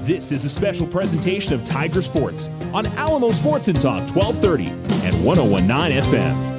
This is a special presentation of Tiger Sports on Alamo Sports and Talk 1230 and 101.9 FM.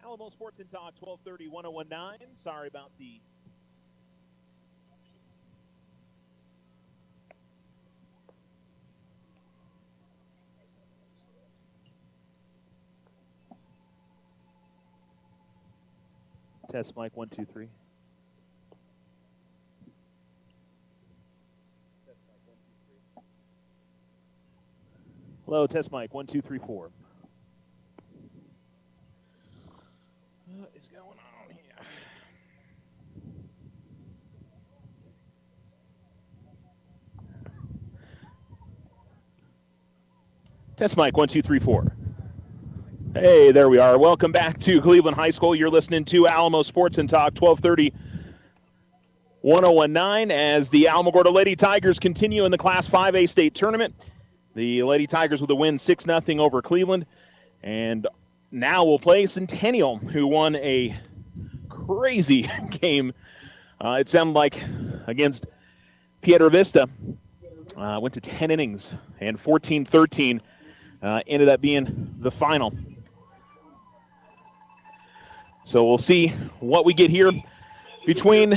Alamo Sports and Talk 1230 1019. Sorry about the test mic 1 2 3. Hello, test mic 1 2 3 4. What is going on here? Test mic 1 2 3 4. Hey, there we are. Welcome back to Cleveland High School. You're listening to Alamo Sports and Talk 1230 1019 as the Alamogordo Lady Tigers continue in the Class 5A state tournament. The Lady Tigers with a win 6-0 over Cleveland. And now we'll play Centennial, who won a crazy game. It sounded like against Piedra Vista. Went to 10 innings, and 14-13 ended up being the final. So we'll see what we get here between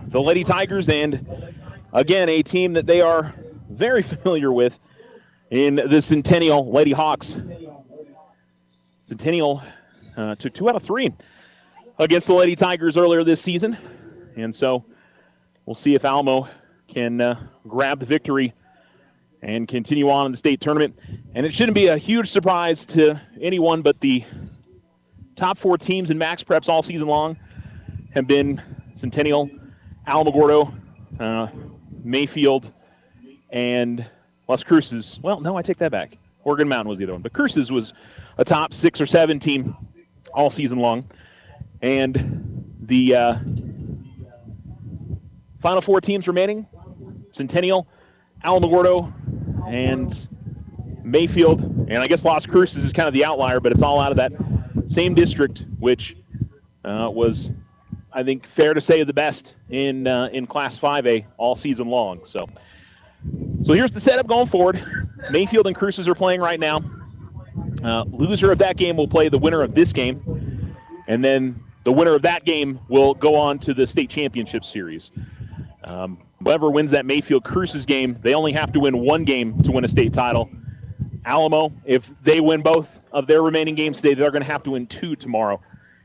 the Lady Tigers and, again, a team that they are very familiar with in the Centennial Lady Hawks. Centennial took 2 out of 3 against the Lady Tigers earlier this season. And so we'll see if Alamo can grab the victory and continue on in the state tournament. And it shouldn't be a huge surprise to anyone, but the top 4 teams in Max Preps all season long have been Centennial, Alamogordo, Mayfield, and Las Cruces. Well, no, I take that back. Oregon Mountain was the other one. But Cruces was a top 6 or 7 team all season long. And the final 4 teams remaining, Centennial, Alamogordo, and Mayfield. And I guess Las Cruces is kind of the outlier, but it's all out of that same district, which was I think fair to say the best in Class 5A all season long. So here's the setup going forward. Mayfield and Cruces are playing right now. Loser of that game will play the winner of this game, and then the winner of that game will go on to the state championship series. Whoever wins that Mayfield-Cruces game, they only have to win one game to win a state title. Alamo, if they win both of their remaining games today, they're going to have to win 2 tomorrow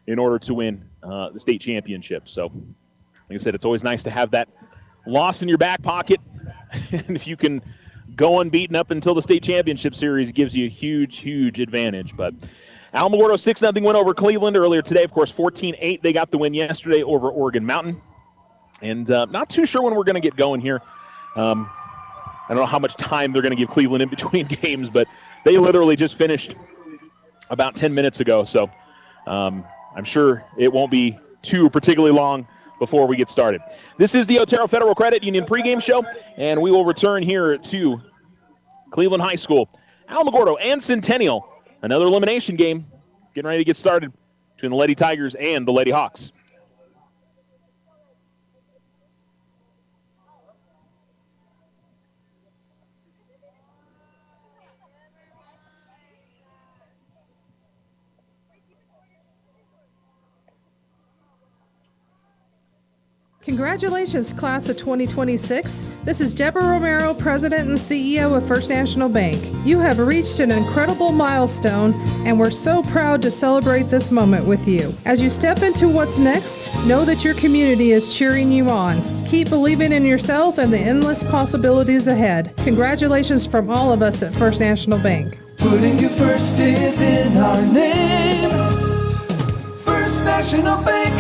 in order to win the state championship. So, like I said, it's always nice to have that loss in your back pocket. And if you can go unbeaten up until the state championship series, it gives you a huge, huge advantage. But Alamogordo 6-0 win over Cleveland earlier today. Of course, 14-8. They got the win yesterday over Oregon Mountain. And not too sure when we're going to get going here. I don't know how much time they're going to give Cleveland in between games, but they literally just finished about 10 minutes ago. So I'm sure it won't be too particularly long before we get started. This is the Otero Federal Credit Union pregame show, and we will return here to Cleveland High School. Alamogordo and Centennial, another elimination game, getting ready to get started between the Lady Tigers and the Lady Hawks. Congratulations, class of 2026. This is Deborah Romero, President and CEO of First National Bank. You have reached an incredible milestone, and we're so proud to celebrate this moment with you. As you step into what's next, know that your community is cheering you on. Keep believing in yourself and the endless possibilities ahead. Congratulations from all of us at First National Bank. Putting you first is in our name. First National Bank.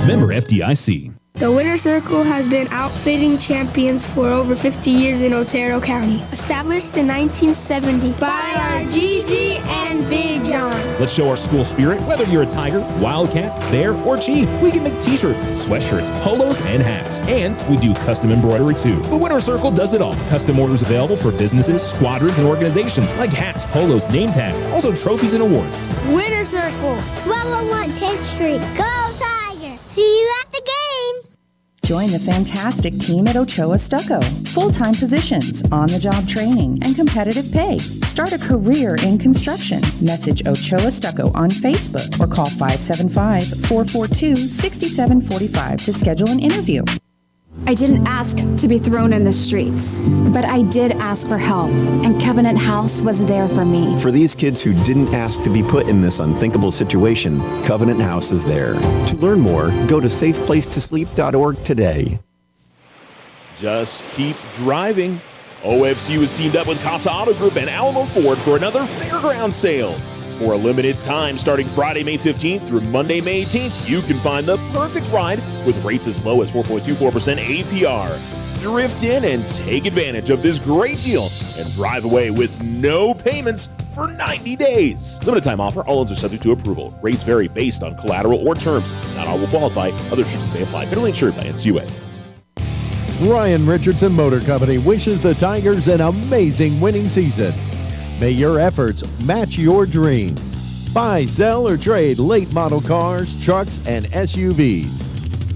Member FDIC. The Winner Circle has been outfitting champions for over 50 years in Otero County. Established in 1970 by our Gigi and Big John. Let's show our school spirit. Whether you're a Tiger, Wildcat, Bear, or Chief, we can make t-shirts, sweatshirts, polos, and hats. And we do custom embroidery too. The Winner Circle does it all. Custom orders available for businesses, squadrons, and organizations like hats, polos, name tags, also trophies and awards. Winner Circle. 1201 10th Street. Go Tiger. See you at the game. Join the fantastic team at Ochoa Stucco. Full-time positions, on-the-job training, and competitive pay. Start a career in construction. Message Ochoa Stucco on Facebook or call 575-442-6745 to schedule an interview. I didn't ask to be thrown in the streets, but I did ask for help, and Covenant House was there for me. For these kids who didn't ask to be put in this unthinkable situation, Covenant House is there. To learn more, go to safeplacetosleep.org today. Just keep driving. OFCU is teamed up with Casa Auto Group and Alamo Ford for another fairground sale. For a limited time, starting Friday, May 15th through Monday, May 18th, you can find the perfect ride with rates as low as 4.24% APR. Drift in and take advantage of this great deal and drive away with no payments for 90 days. Limited time offer. All loans are subject to approval. Rates vary based on collateral or terms. Not all will qualify. Other restrictions may apply. Federally insured by NCUA. Ryan Richardson Motor Company wishes the Tigers an amazing winning season. May your efforts match your dreams. Buy, sell, or trade late model cars, trucks, and SUVs.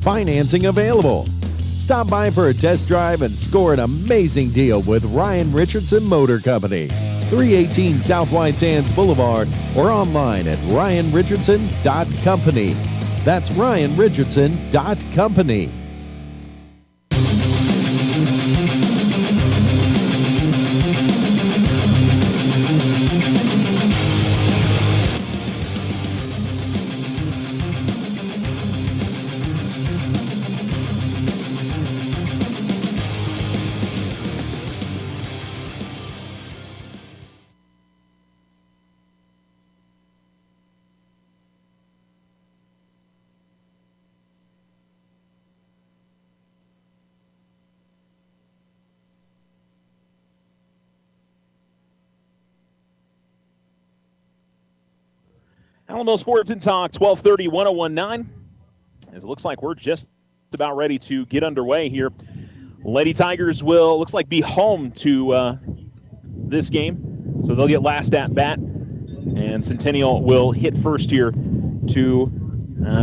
Financing available. Stop by for a test drive and score an amazing deal with Ryan Richardson Motor Company. 318 South White Sands Boulevard or online at ryanrichardson.company. That's ryanrichardson.company. Alamo Sports and Talk, 1230, 1019. As it looks like we're just about ready to get underway here. Lady Tigers will, looks like, be home to this game. So they'll get last at bat. And Centennial will hit first here to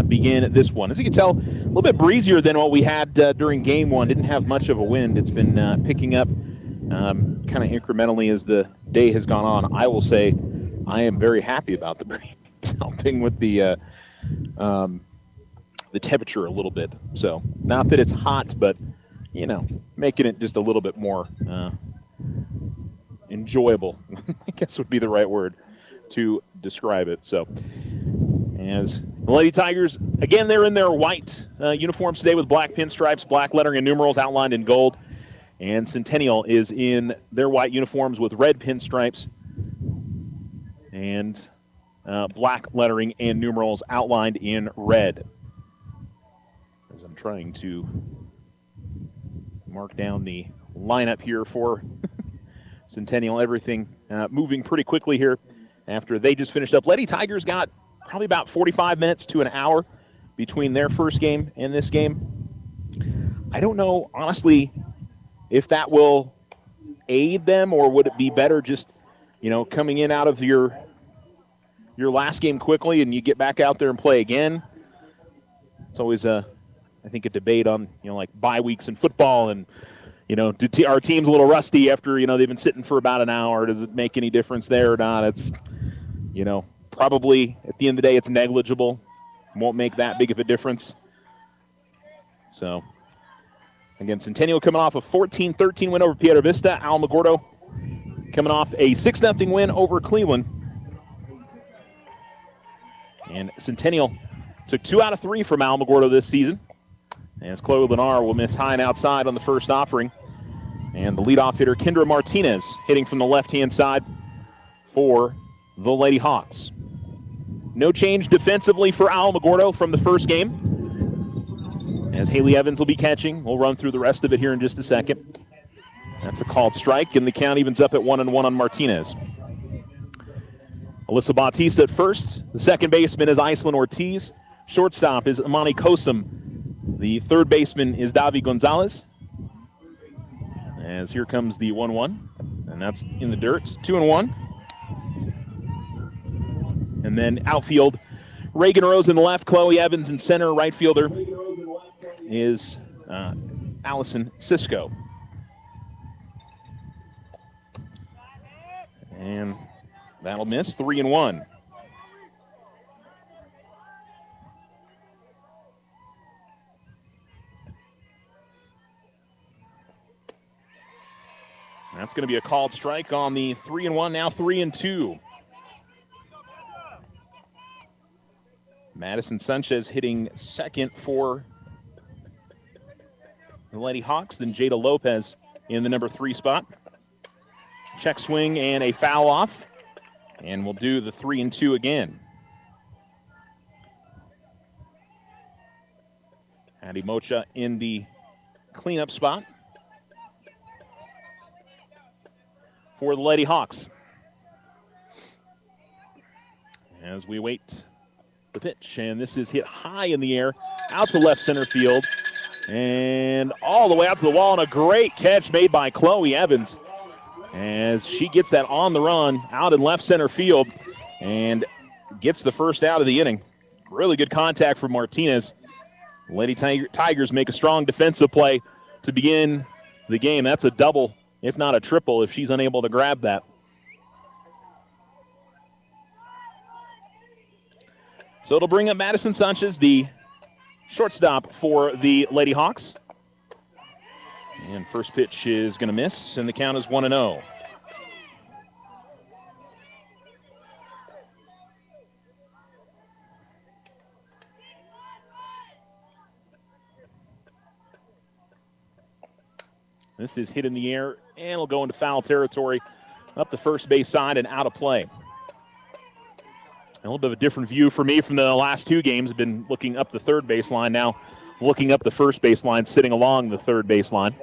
begin this one. As you can tell, a little bit breezier than what we had during game one. Didn't have much of a wind. It's been picking up kind of incrementally as the day has gone on. I will say I am very happy about the breeze helping with the temperature a little bit. So not that it's hot, but, you know, making it just a little bit more enjoyable, I guess would be the right word to describe it. So as the Lady Tigers, again, they're in their white uniforms today with black pinstripes, black lettering and numerals outlined in gold. And Centennial is in their white uniforms with red pinstripes and black lettering and numerals outlined in red. As I'm trying to mark down the lineup here for Centennial, everything moving pretty quickly here after they just finished up. Lady Tigers got probably about 45 minutes to an hour between their first game and this game. I don't know, honestly, if that will aid them, or would it be better just, you know, coming in out of your last game quickly and you get back out there and play again. It's always I think a debate on, you know, like bye weeks in football and, you know, our team's a little rusty after, you know, they've been sitting for about an hour. Does it make any difference there or not? It's, you know, probably at the end of the day it's negligible. Won't make that big of a difference. So, again, Centennial coming off a 14-13 win over Piedra Vista. Alamogordo coming off a 6-0 win over Cleveland. And Centennial took 2 out of 3 from Alamogordo this season. As Chloe Lennar will miss high and outside on the first offering. And the leadoff hitter, Kendra Martinez, hitting from the left-hand side for the Lady Hawks. No change defensively for Alamogordo from the first game, as Haley Evans will be catching. We'll run through the rest of it here in just a second. That's a called strike, and the count evens up at 1-1 on Martinez. Alyssa Bautista at first. The second baseman is Iceland Ortiz. Shortstop is Imani Kosum. The third baseman is Davi Gonzalez. As here comes the 1-1, and that's in the dirt. It's 2-1. And then outfield, Reagan Rose in the left, Chloe Evans in center. Right fielder is Allison Cisco. And that'll miss. 3-1. That's going to be a called strike on the 3-1, now 3-2. Madison Sanchez hitting second for the Lady Hawks, then Jada Lopez in the number 3 spot. Check swing and a foul off, and we'll do the 3-2 again. Addie Mocha in the cleanup spot for the Lady Hawks. As we wait the pitch, and this is hit high in the air, out to left center field, and all the way out to the wall, and a great catch made by Chloe Evans as she gets that on the run out in left center field and gets the first out of the inning. Really good contact from Martinez. Lady Tigers make a strong defensive play to begin the game. That's a double, if not a triple, if she's unable to grab that. So it'll bring up Madison Sanchez, the shortstop for the Lady Hawks. And first pitch is going to miss, and the count is 1-0. This is hit in the air, and it'll go into foul territory up the first base side and out of play. A little bit of a different view for me from the last 2 games. I've been looking up the third baseline, now looking up the first baseline, sitting along the third baseline.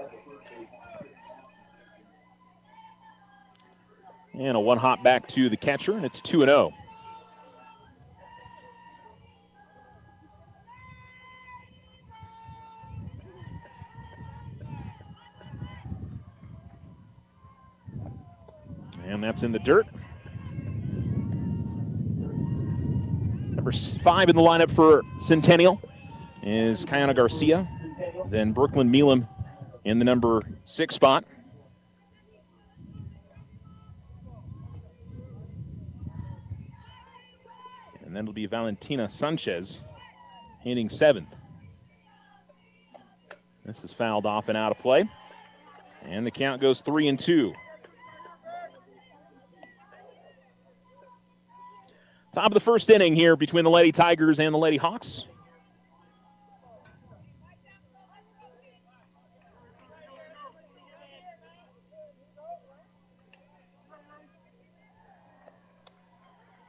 And a one hop back to the catcher, and it's 2-0. And that's in the dirt. Number 5 in the lineup for Centennial is Kayana Garcia. Then Brooklyn Meelam in the number 6 spot. And then it'll be Valentina Sanchez hitting 7th. This is fouled off and out of play. And the count goes 3-2. Top of the first inning here between the Lady Tigers and the Lady Hawks.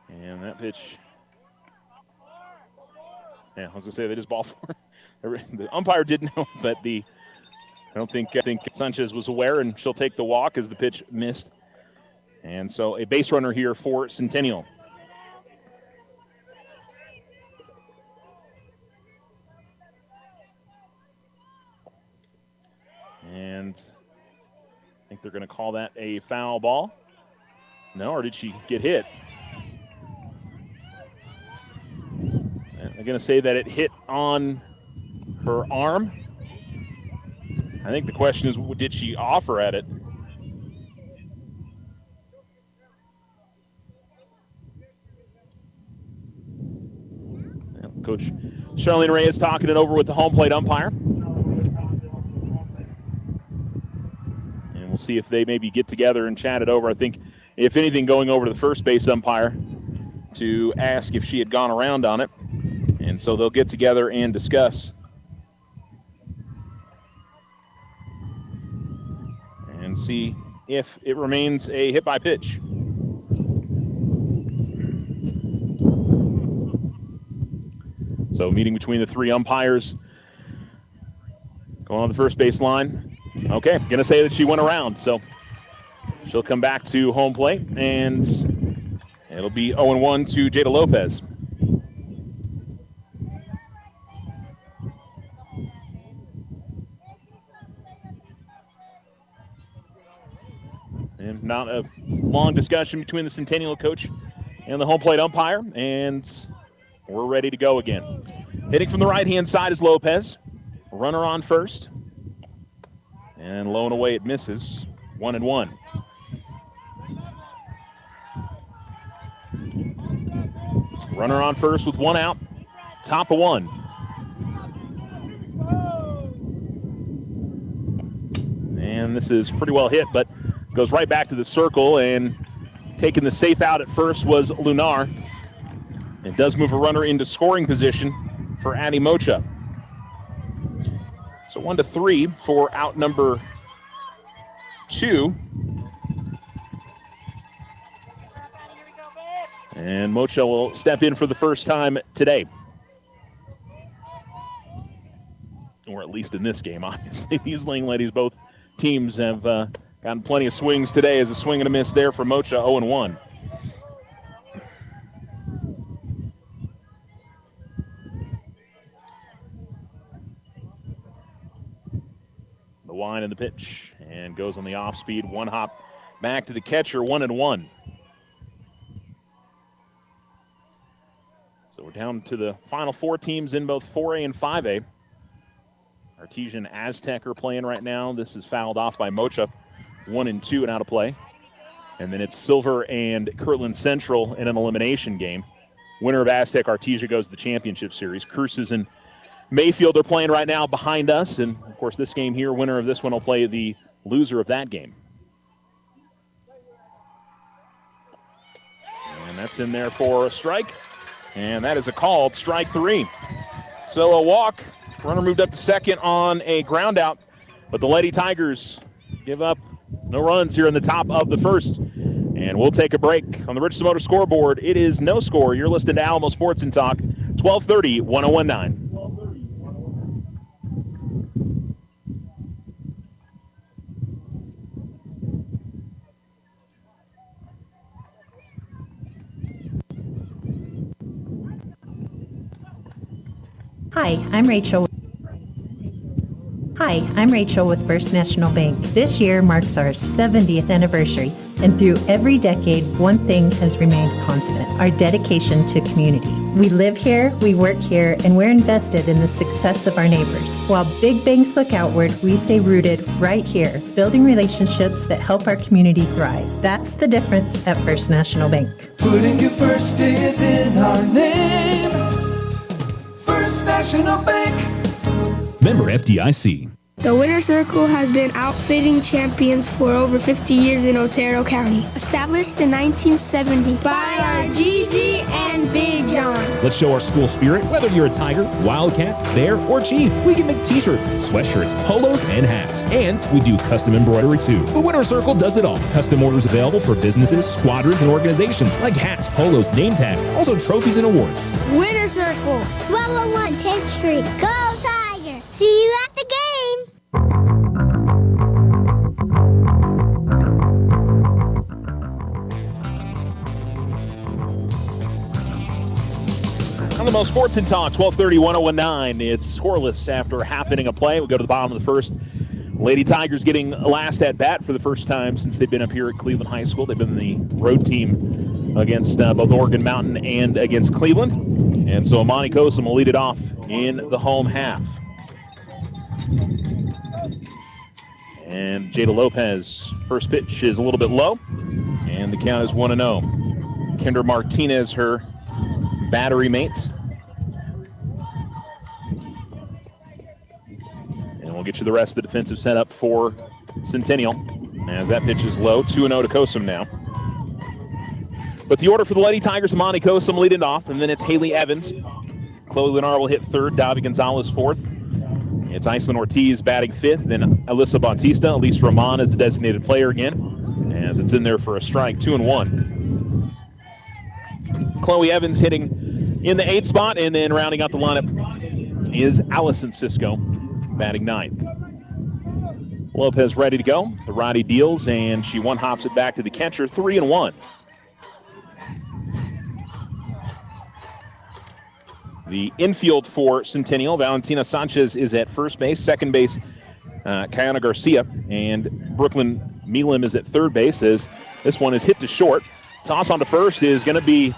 And that pitch. Yeah, I was going to say that is ball 4. The umpire didn't know, but I think Sanchez was aware, and she'll take the walk as the pitch missed. And so a base runner here for Centennial. And I think they're going to call that a foul ball. No, or did she get hit? I'm going to say that it hit on her arm. I think the question is, did she offer at it? Coach Charlene Reyes talking it over with the home plate umpire. And we'll see if they maybe get together and chat it over. I think, if anything, going over to the first base umpire to ask if she had gone around on it. And so they'll get together and discuss. And see if it remains a hit by pitch. So meeting between the 3 umpires. Going on the first base line. Okay, going to say that she went around. So she'll come back to home plate. And it'll be 0-1 to Jada Lopez. And not a long discussion between the Centennial coach and the home plate umpire, and we're ready to go again. Hitting from the right-hand side is Lopez. Runner on first. And low and away it misses. 1-1. Runner on first with 1 out. Top of 1. And this is pretty well hit, but goes right back to the circle, and taking the safe out at first was Lunar. It does move a runner into scoring position for Addie Mocha. So 1-3 for out number 2. And Mocha will step in for the first time today. Or at least in this game, obviously. These Ling ladies, both teams have gotten plenty of swings today, as a swing and a miss there for Mocha, 0-1. The wind and the pitch, and goes on the off speed. 1 hop back to the catcher, 1-1. So we're down to the final 4 teams in both 4A and 5A. Artesian Aztec are playing right now. This is fouled off by Mocha. 1-2 and out of play. And then it's Silver and Kirtland Central in an elimination game. Winner of Aztec Artesia goes to the championship series. Cruces and Mayfield are playing right now behind us. And, of course, this game here, winner of this one will play the loser of that game. And that's in there for a strike. And that is a called strike 3. So a walk. Runner moved up to second on a ground out. But the Lady Tigers give up no runs here in the top of the first. And we'll take a break. On the Richardson Motor scoreboard, it is no score. You're listening to Alamo Sports and Talk, 1230, 1019. Hi, I'm Rachel with First National Bank. This year marks our 70th anniversary. And through every decade, one thing has remained constant: our dedication to community. We live here, we work here, and we're invested in the success of our neighbors. While big banks look outward, we stay rooted right here, building relationships that help our community thrive. That's the difference at First National Bank. Putting you first is in our name. First National Bank. Member FDIC. The Winner Circle has been outfitting champions for over 50 years in Otero County. Established in 1970 by our Gigi and Big John. Let's show our school spirit. Whether you're a Tiger, Wildcat, Bear, or Chief, we can make t-shirts, sweatshirts, polos, and hats. And we do custom embroidery too. The Winner Circle does it all. Custom orders available for businesses, squadrons, and organizations like hats, polos, name tags, also trophies and awards. Winner Circle. 1201 10th Street. Go Tiger! See you at the game! On the Most Sports and Talk, 1230-1019. It's scoreless after half inning of play. We go to the bottom of the first. Lady Tigers getting last at bat for the first time since they've been up here at Cleveland High School. They've been the road team against both Oregon Mountain and against Cleveland. And so Amani Kosum will lead it off in the home half. And Jada Lopez, first pitch is a little bit low, and the count is 1-0. Kendra Martinez, her battery mates. And we'll get you the rest of the defensive setup for Centennial as that pitch is low. 2-0 to Kosum now. But the order for the Lady Tigers, Amani Kosum leading off, and then it's Haley Evans. Chloe Lenar will hit third, Davi Gonzalez fourth. It's Iceland Ortiz batting fifth, then Alyssa Bautista. Elise Roman is the designated player again, as it's in there for a strike, 2-1. Chloe Evans hitting in the 8th spot, and then rounding out the lineup is Allison Cisco, batting 9th. Lopez ready to go. The righty deals, and she one-hops it back to the catcher, 3-1. The infield for Centennial, Valentina Sanchez is at first base. Second base, Kayana Garcia. And Brooklyn Milam is at third base as this one is hit to short. Toss on to first is going to be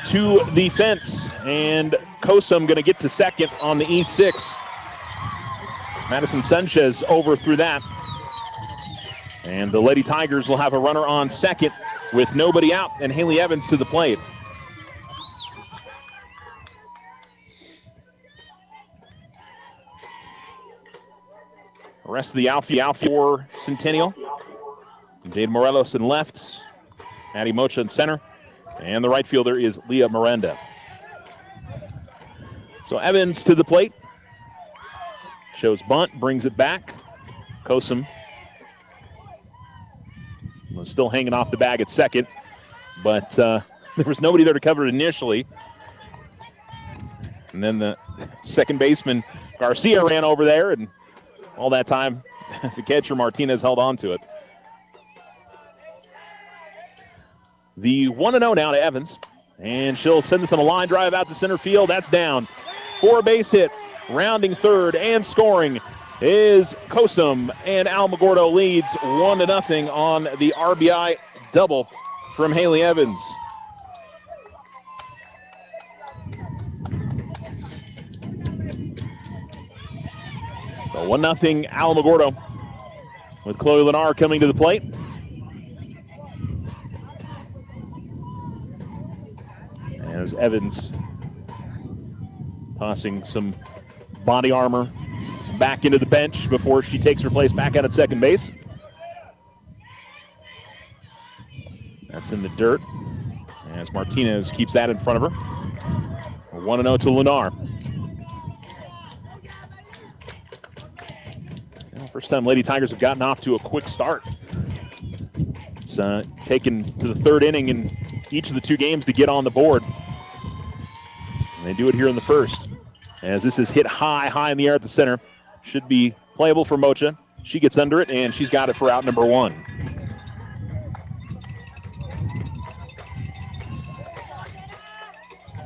to the fence. And Kosum going to get to second on the E6. Madison Sanchez over through that. And the Lady Tigers will have a runner on second with nobody out, and Haley Evans to the plate. The rest of the outfield for Centennial. Dave Morelos in left, Addie Mocha in center, and the right fielder is Leah Miranda. So Evans to the plate. Shows bunt, brings it back. Kosum was still hanging off the bag at second, but there was nobody there to cover it initially. And then the second baseman, Garcia, ran over there, and all that time, the catcher, Martinez, held on to it. The 1-0 now to Evans, and she'll send this on a line drive out to center field. That's down for a base hit. Rounding third and scoring is Kosum, and Alamogordo leads 1-0 on the RBI double from Haley Evans. So 1-0 Alamogordo with Chloe Lenar coming to the plate. As Evans tossing some body armor back into the bench before she takes her place back out at second base. That's in the dirt as Martinez keeps that in front of her. 1-0 to Lenar. First time Lady Tigers have gotten off to a quick start. It's taken to the third inning in each of the two games to get on the board. And they do it here in the first. As this is hit high in the air at the center. Should be playable for Mocha. She gets under it, and she's got it for out number 1.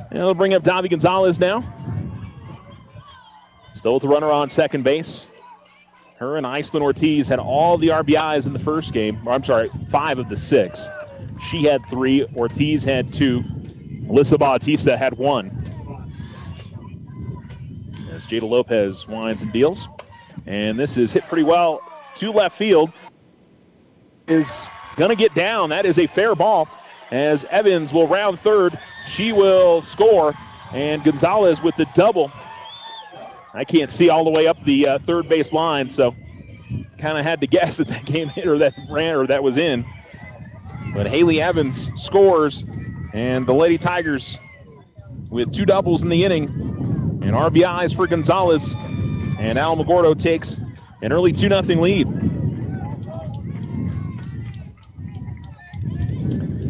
And they'll bring up Davi Gonzalez now. Still with the runner on second base. Her and Iceland Ortiz had all the RBIs in the first game. Or, I'm sorry, 5 of the 6. She had 3. Ortiz had 2. Melissa Bautista had 1. As Jada Lopez winds and deals. And this is hit pretty well to left field. Is going to get down. That is a fair ball. As Evans will round third. She will score. And Gonzalez with the double. I can't see all the way up the third base line, so kind of had to guess that that game hit or that ran or that was in. But Haley Evans scores, and the Lady Tigers with 2 doubles in the inning and RBIs for Gonzalez. And Alamogordo takes an early 2-0 lead.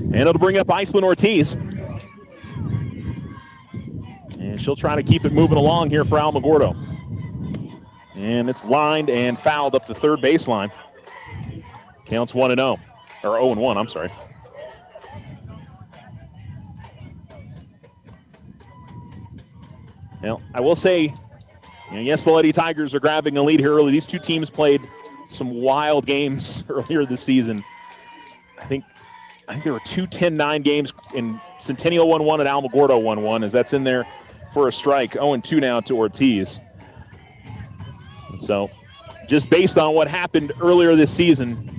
And it'll bring up Iceland Ortiz. And she'll try to keep it moving along here for Alamogordo. And it's lined and fouled up the third baseline. Counts 1-0. Or 0-1, I'm sorry. Now, I will say, yes, the Lady Tigers are grabbing a lead here early. These two teams played some wild games earlier this season. I think there were 2 10-9 games in Centennial 1-1 and Alamogordo 1-1, as that's in there for a strike. 0-2 now to Ortiz. So, just based on what happened earlier this season,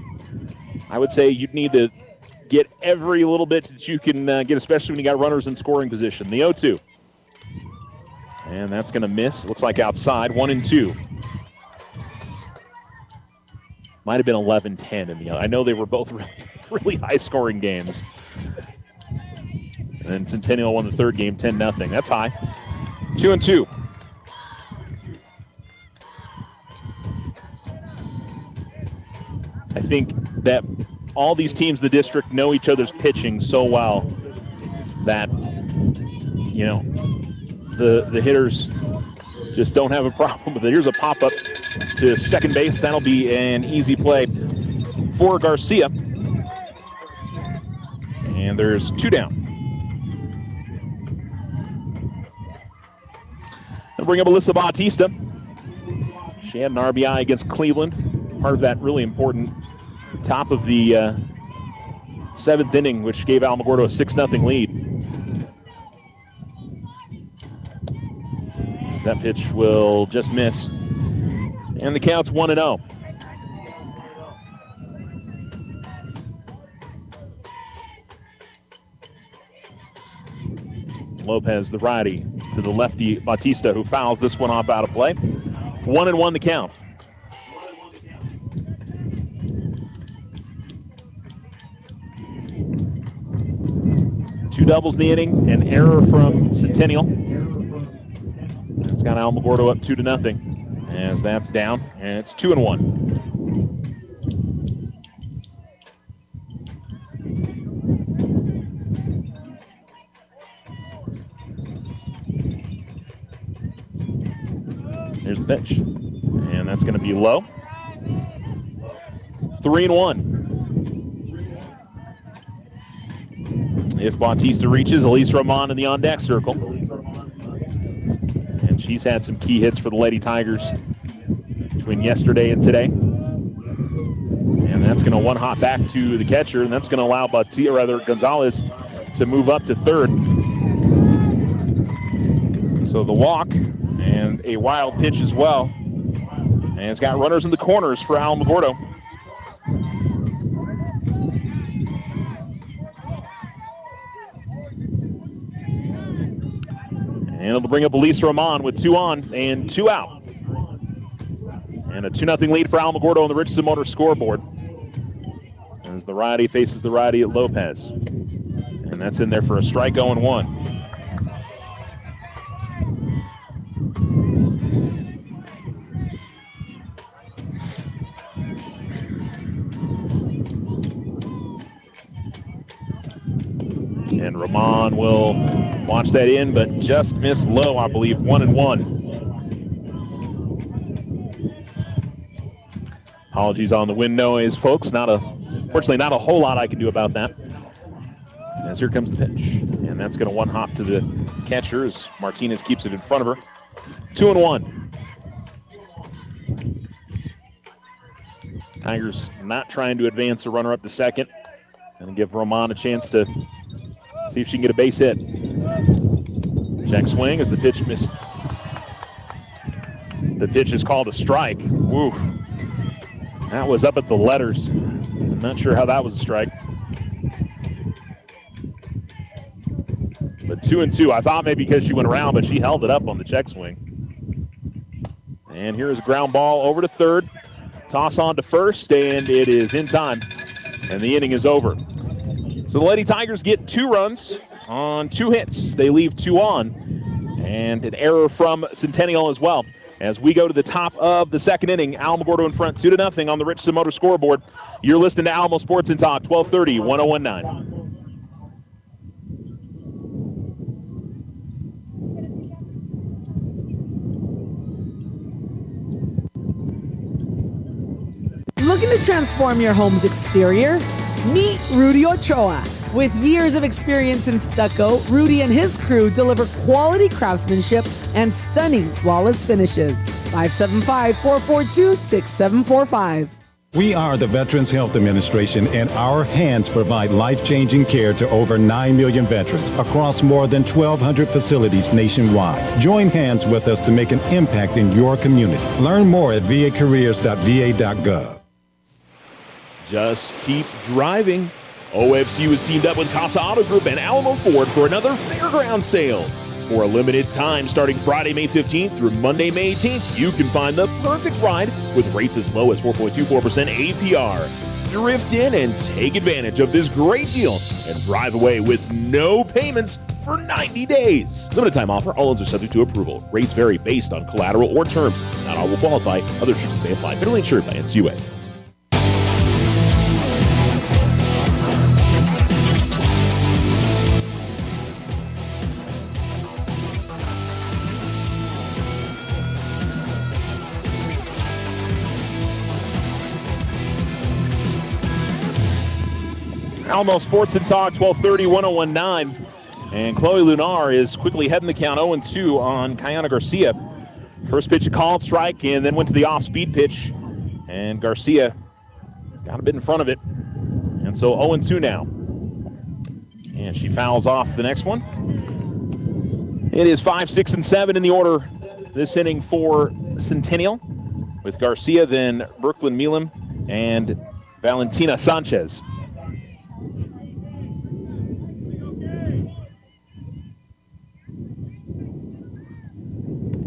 I would say you'd need to get every little bit that you can get, especially when you got runners in scoring position. The 0-2. And that's going to miss. Looks like outside. 1-2. Might have been 11-10 in the other. I know they were both really high-scoring games. And then Centennial won the third game 10-0. That's high. 2-2. I think that all these teams in the district know each other's pitching so well that, the hitters just don't have a problem with it. Here's a pop-up to second base. That'll be an easy play for Garcia. And there's 2 down. They'll bring up Alyssa Bautista. She had an RBI against Cleveland. Part of that really important top of the 7th inning, which gave Alamogordo a 6-0 lead. That pitch will just miss. And the count's 1-0. Lopez, the righty, to the lefty, Bautista, who fouls this one off out of play. 1-1 the count. Two doubles in the inning, an error from Centennial. It's got Alamogordo up 2-0 as that's down, and it's 2-1. Here's the pitch, and that's going to be low. 3-1. If Bautista reaches, Elise Roman in the on-deck circle. And she's had some key hits for the Lady Tigers between yesterday and today. And that's going to one-hop back to the catcher, and that's going to allow Gonzalez to move up to third. So the walk and a wild pitch as well. And it's got runners in the corners for Alamogordo. And it'll bring up Elise Roman with 2 on and 2 out. And a 2-0 lead for Alamogordo on the Richardson Motor scoreboard. As the righty faces the righty at Lopez. And that's in there for a strike, 0-1. And Roman will watch that in, but just missed low, I believe. 1-1. Apologies on the wind noise, folks. Fortunately, not a whole lot I can do about that. As here comes the pitch. And that's going to one-hop to the catcher as Martinez keeps it in front of her. 2-1. Tigers not trying to advance a runner up to second and give Roman a chance to see if she can get a base hit. Check swing as the pitch missed. The pitch is called a strike. Woo. That was up at the letters. I'm not sure how that was a strike. But 2-2. I thought maybe because she went around, but she held it up on the check swing. And here is a ground ball over to third. Toss on to first, and it is in time. And the inning is over. So the Lady Tigers get 2 runs on 2 hits. They leave 2 on. And an error from Centennial as well. As we go to the top of the second inning, Alamogordo in front 2-0 on the Richardson Motor scoreboard. You're listening to Alamo Sports and Talk, 1230, 1019. Looking to transform your home's exterior? Meet Rudy Ochoa. With years of experience in stucco, Rudy and his crew deliver quality craftsmanship and stunning flawless finishes. 575-442-6745. We are the Veterans Health Administration, and our hands provide life-changing care to over 9 million veterans across more than 1,200 facilities nationwide. Join hands with us to make an impact in your community. Learn more at vacareers.va.gov. Just keep driving. OFCU is teamed up with Casa Auto Group and Alamo Ford for another fairground sale. For a limited time starting Friday, May 15th through Monday, May 18th, you can find the perfect ride with rates as low as 4.24% APR. Drift in and take advantage of this great deal and drive away with no payments for 90 days. Limited time offer. All loans are subject to approval. Rates vary based on collateral or terms. Not all will qualify. Other restrictions may apply. Federally insured by NCUA. Alamo Sports and Talk, 1230, 1019. And Chloe Lunar is quickly heading the count 0-2 on Kayana Garcia. First pitch a called strike and then went to the off-speed pitch. And Garcia got a bit in front of it. And so 0-2 now. And she fouls off the next one. It is 5, 6, and 7 in the order this inning for Centennial. With Garcia, then Brooklyn Milam, and Valentina Sanchez.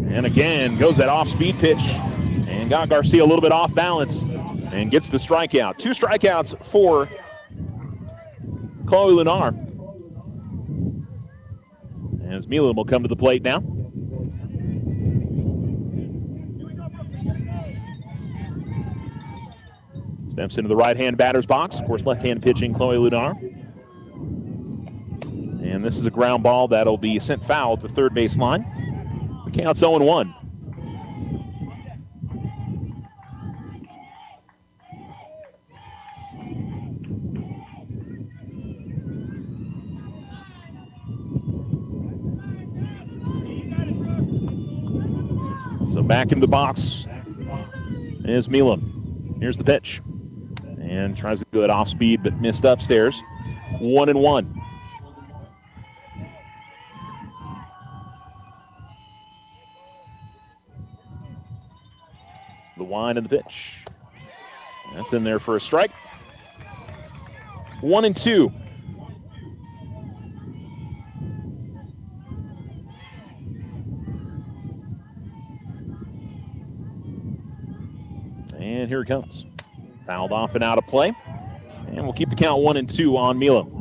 And again, goes that off-speed pitch and got Garcia a little bit off balance and gets the strikeout. 2 strikeouts for Chloe Lunar. As Milam will come to the plate now. Steps into the right-hand batter's box. Of course, left-hand pitching Chloe Lunar. And this is a ground ball that'll be sent foul to third base line. The count's 0-1. So back in the box is Milam. Here's the pitch. And tries to go it off speed, but missed upstairs. 1-1. The wind and the pitch. That's in there for a strike. 1-2. And here it comes. Fouled off and out of play. And we'll keep the count 1-2 on Milam.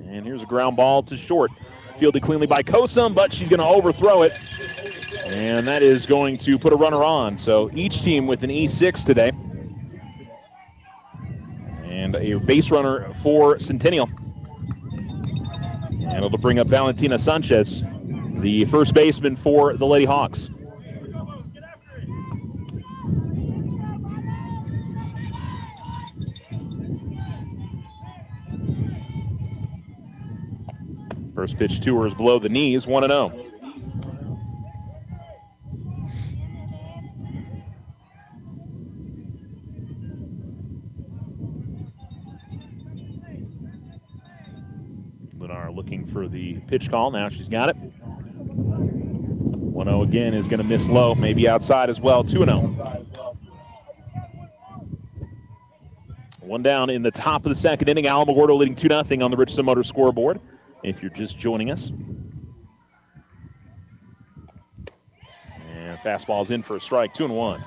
And here's a ground ball to short. Fielded cleanly by Kosum, but she's going to overthrow it. And that is going to put a runner on. So each team with an E6 today. And a base runner for Centennial. And it'll bring up Valentina Sanchez, the first baseman for the Lady Hawks. First pitch to her is below the knees, 1-0. Lunar looking for the pitch call. Now she's got it. 1-0 again is going to miss low, maybe outside as well, 2-0. One down in the top of the second inning. Alamogordo leading 2-0 on the Richardson Motor scoreboard, if you're just joining us. And fastball's in for a strike, 2-1.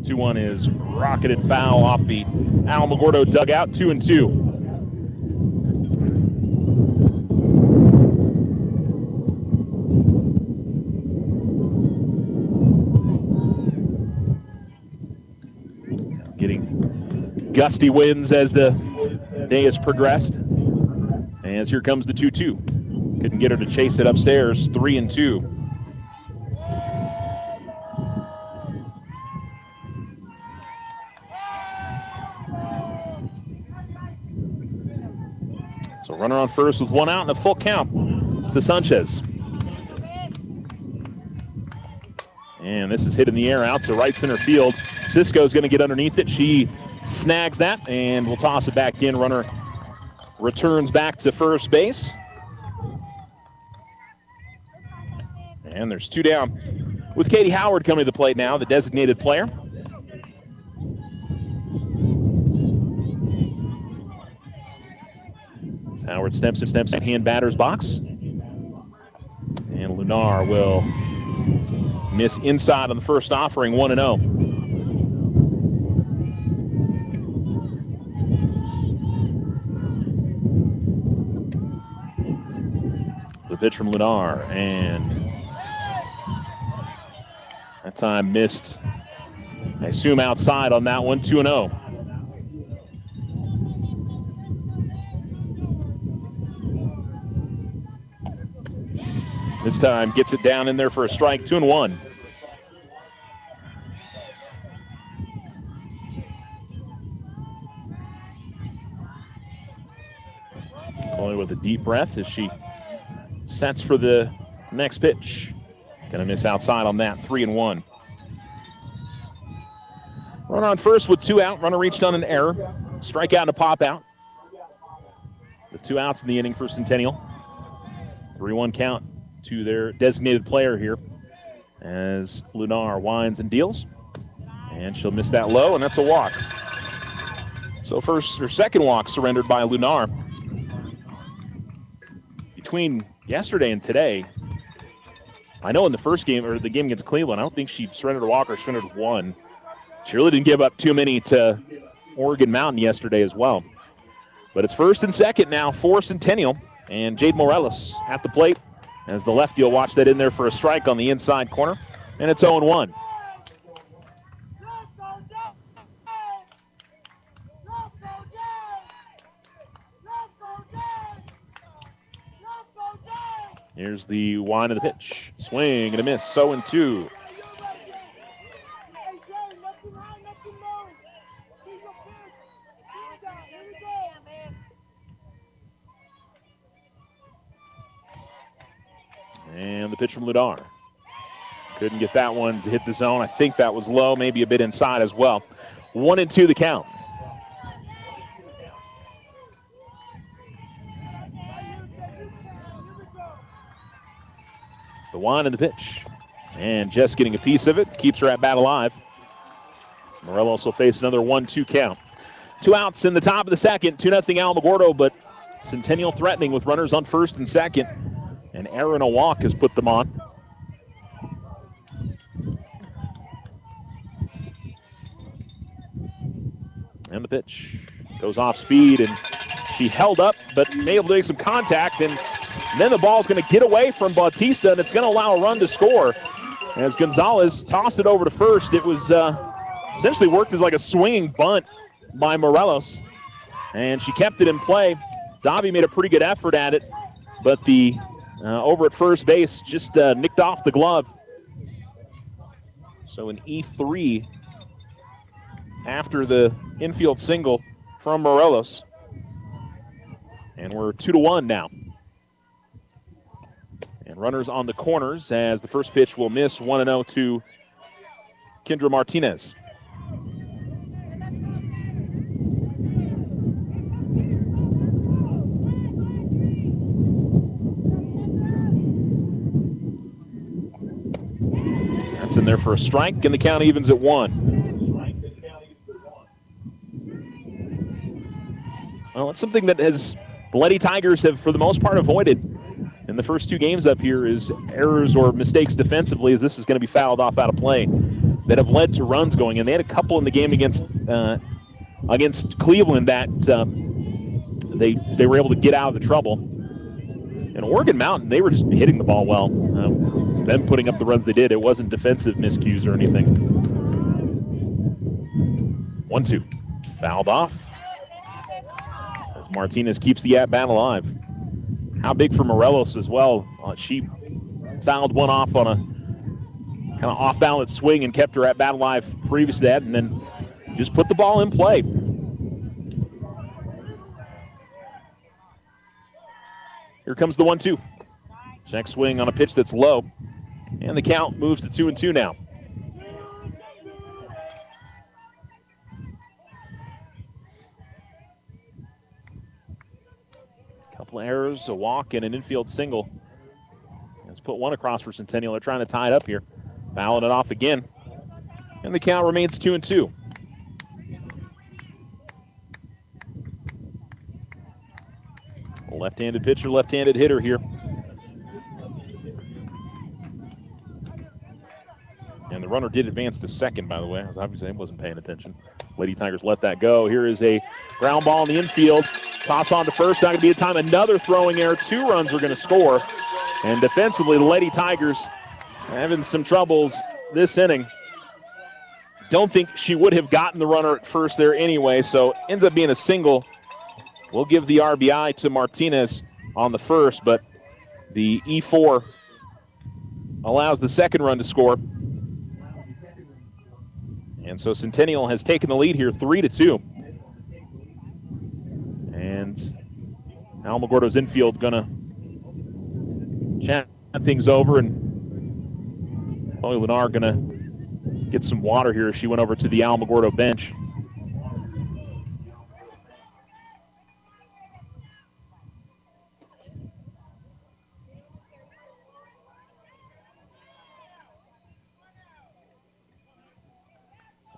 One is rocketed foul off the Alamogordo dugout, 2-2. Getting gusty winds as the day has progressed. As here comes the 2-2. Couldn't get her to chase it upstairs, 3-2. Runner on first with 1 out and a full count to Sanchez. And this is hit in the air out to right center field. Cisco's going to get underneath it. She snags that and will toss it back in. Runner returns back to first base. And there's 2 down with Katie Howard coming to the plate now, the designated player. Howard steps in hand batter's box. And Lunar will miss inside on the first offering, 1-0. The pitch from Lunar, and that time missed. I assume outside on that one, 2-0. This time gets it down in there for a strike, 2-1. Chloe with a deep breath as she sets for the next pitch. Gonna miss outside on that, 3-1. Runner on first with 2 out. Runner reached on an error. Strikeout and a pop out. The 2 outs in the inning for Centennial. 3-1 count to their designated player here as Lunar winds and deals. And she'll miss that low, and that's a walk. So first or second walk surrendered by Lunar. Between yesterday and today, I know in the first game, or the game against Cleveland, I don't think she surrendered a walk or surrendered 1. She really didn't give up too many to Oregon Mountain yesterday as well. But it's first and second now for Centennial, and Jade Morales at the plate as the lefty will watch that in there for a strike on the inside corner, and it's 0-1. Here's the wind of the pitch. Swing and a miss, 0-2. And the pitch from Lunar. Couldn't get that one to hit the zone. I think that was low, maybe a bit inside as well. 1-2 the count. The wind and the pitch. And Jess getting a piece of it, keeps her at bat alive. Morelos will face another 1-2 count. 2 outs in the top of the second, 2-0 Alamogordo, but Centennial threatening with runners on first and second. An error and a walk has put them on. And the pitch goes off speed, and she held up, but able to make some contact, and then the ball's going to get away from Bautista, and it's going to allow a run to score. As Gonzalez tossed it over to first, it was essentially worked as like a swinging bunt by Morelos, and she kept it in play. Dobby made a pretty good effort at it, but the over at first base, just nicked off the glove. So an E3 after the infield single from Morelos. And we're 2-1 now. And runners on the corners as the first pitch will miss. 1-0 to Kendra Martinez. That's in there for a strike, and the count evens at 1. Well, it's something that the Lady Tigers have, for the most part, avoided in the first 2 games up here is errors or mistakes defensively, as this is going to be fouled off out of play, that have led to runs going. And they had a couple in the game against Cleveland that they were able to get out of the trouble. And Oregon Mountain, they were just hitting the ball well. Them putting up the runs they did, it wasn't defensive miscues or anything. 1-2. Fouled off. As Martinez keeps the at-bat alive. How big for Morelos as well. She fouled one off on a kind of off-balance swing and kept her at-bat alive previous to that, and then just put the ball in play. Here comes the 1-2. Check swing on a pitch that's low. And the count moves to 2-2 now. Couple of errors, a walk, and an infield single. Let's put one across for Centennial. They're trying to tie it up here. Fouling it off again. And the count remains 2-2. Left-handed pitcher, left-handed hitter here. And the runner did advance to second, by the way. Obviously, I wasn't paying attention. Lady Tigers let that go. Here is a ground ball in the infield. Toss on to first. Not going to be a time. Another throwing error. 2 runs are going to score. And defensively, the Lady Tigers having some troubles this inning. Don't think she would have gotten the runner at first there anyway, so ends up being a single. We'll give the RBI to Martinez on the first, but the E4 allows the second run to score. And so Centennial has taken the lead here 3-2. And Alamogordo's infield going to chat things over, and Chloe Lenar going to get some water here as she went over to the Alamogordo bench.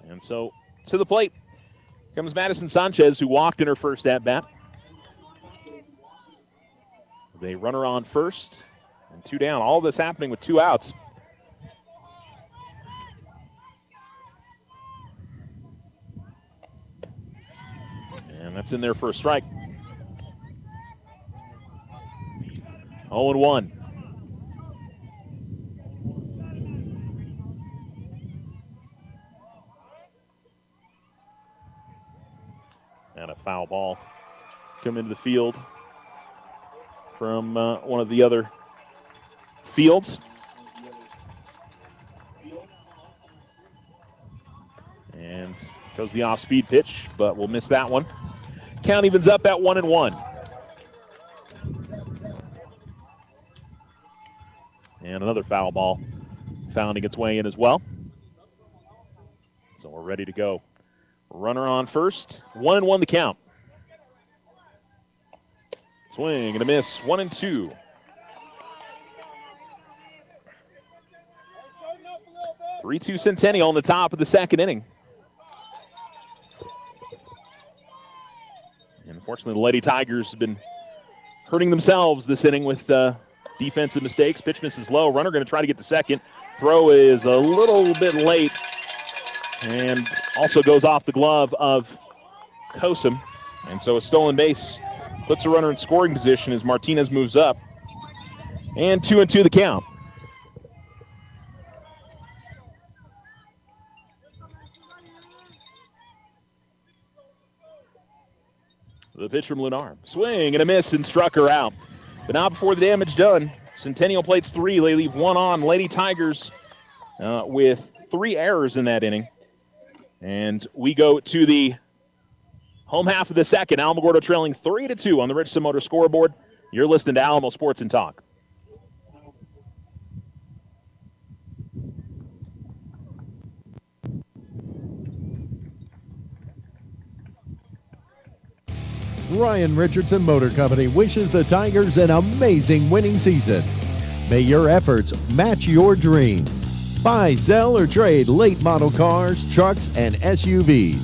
And so to the plate comes Madison Sanchez, who walked in her first at-bat. They runner on first and 2 down. All of this happening with 2 outs. And that's in there for a strike. 0-1. And a foul ball come into the field from one of the other fields. And goes the off-speed pitch, but we'll miss that one. Count evens up at 1-1. And another foul ball finding its way in as well. So we're ready to go. Runner on first. 1-1 the count. Swing and a miss. 1-2. (3-2) Centennial on the top of the second inning. And unfortunately, the Lady Tigers have been hurting themselves this inning with defensive mistakes. Pitch misses low. Runner going to try to get to second. Throw is a little bit late. And also goes off the glove of Kosum. And so a stolen base puts a runner in scoring position as Martinez moves up. And 2-2 the count. The pitch from Lunar. Swing and a miss and struck her out. But not before the damage done. Centennial plates 3. They leave 1 on. Lady Tigers with 3 errors in that inning. And we go to the home half of the second. Alamogordo trailing 3-2 on the Richardson Motor scoreboard. You're listening to Alamo Sports and Talk. Ryan Richardson Motor Company wishes the Tigers an amazing winning season. May your efforts match your dreams. Buy, sell, or trade late model cars, trucks, and SUVs.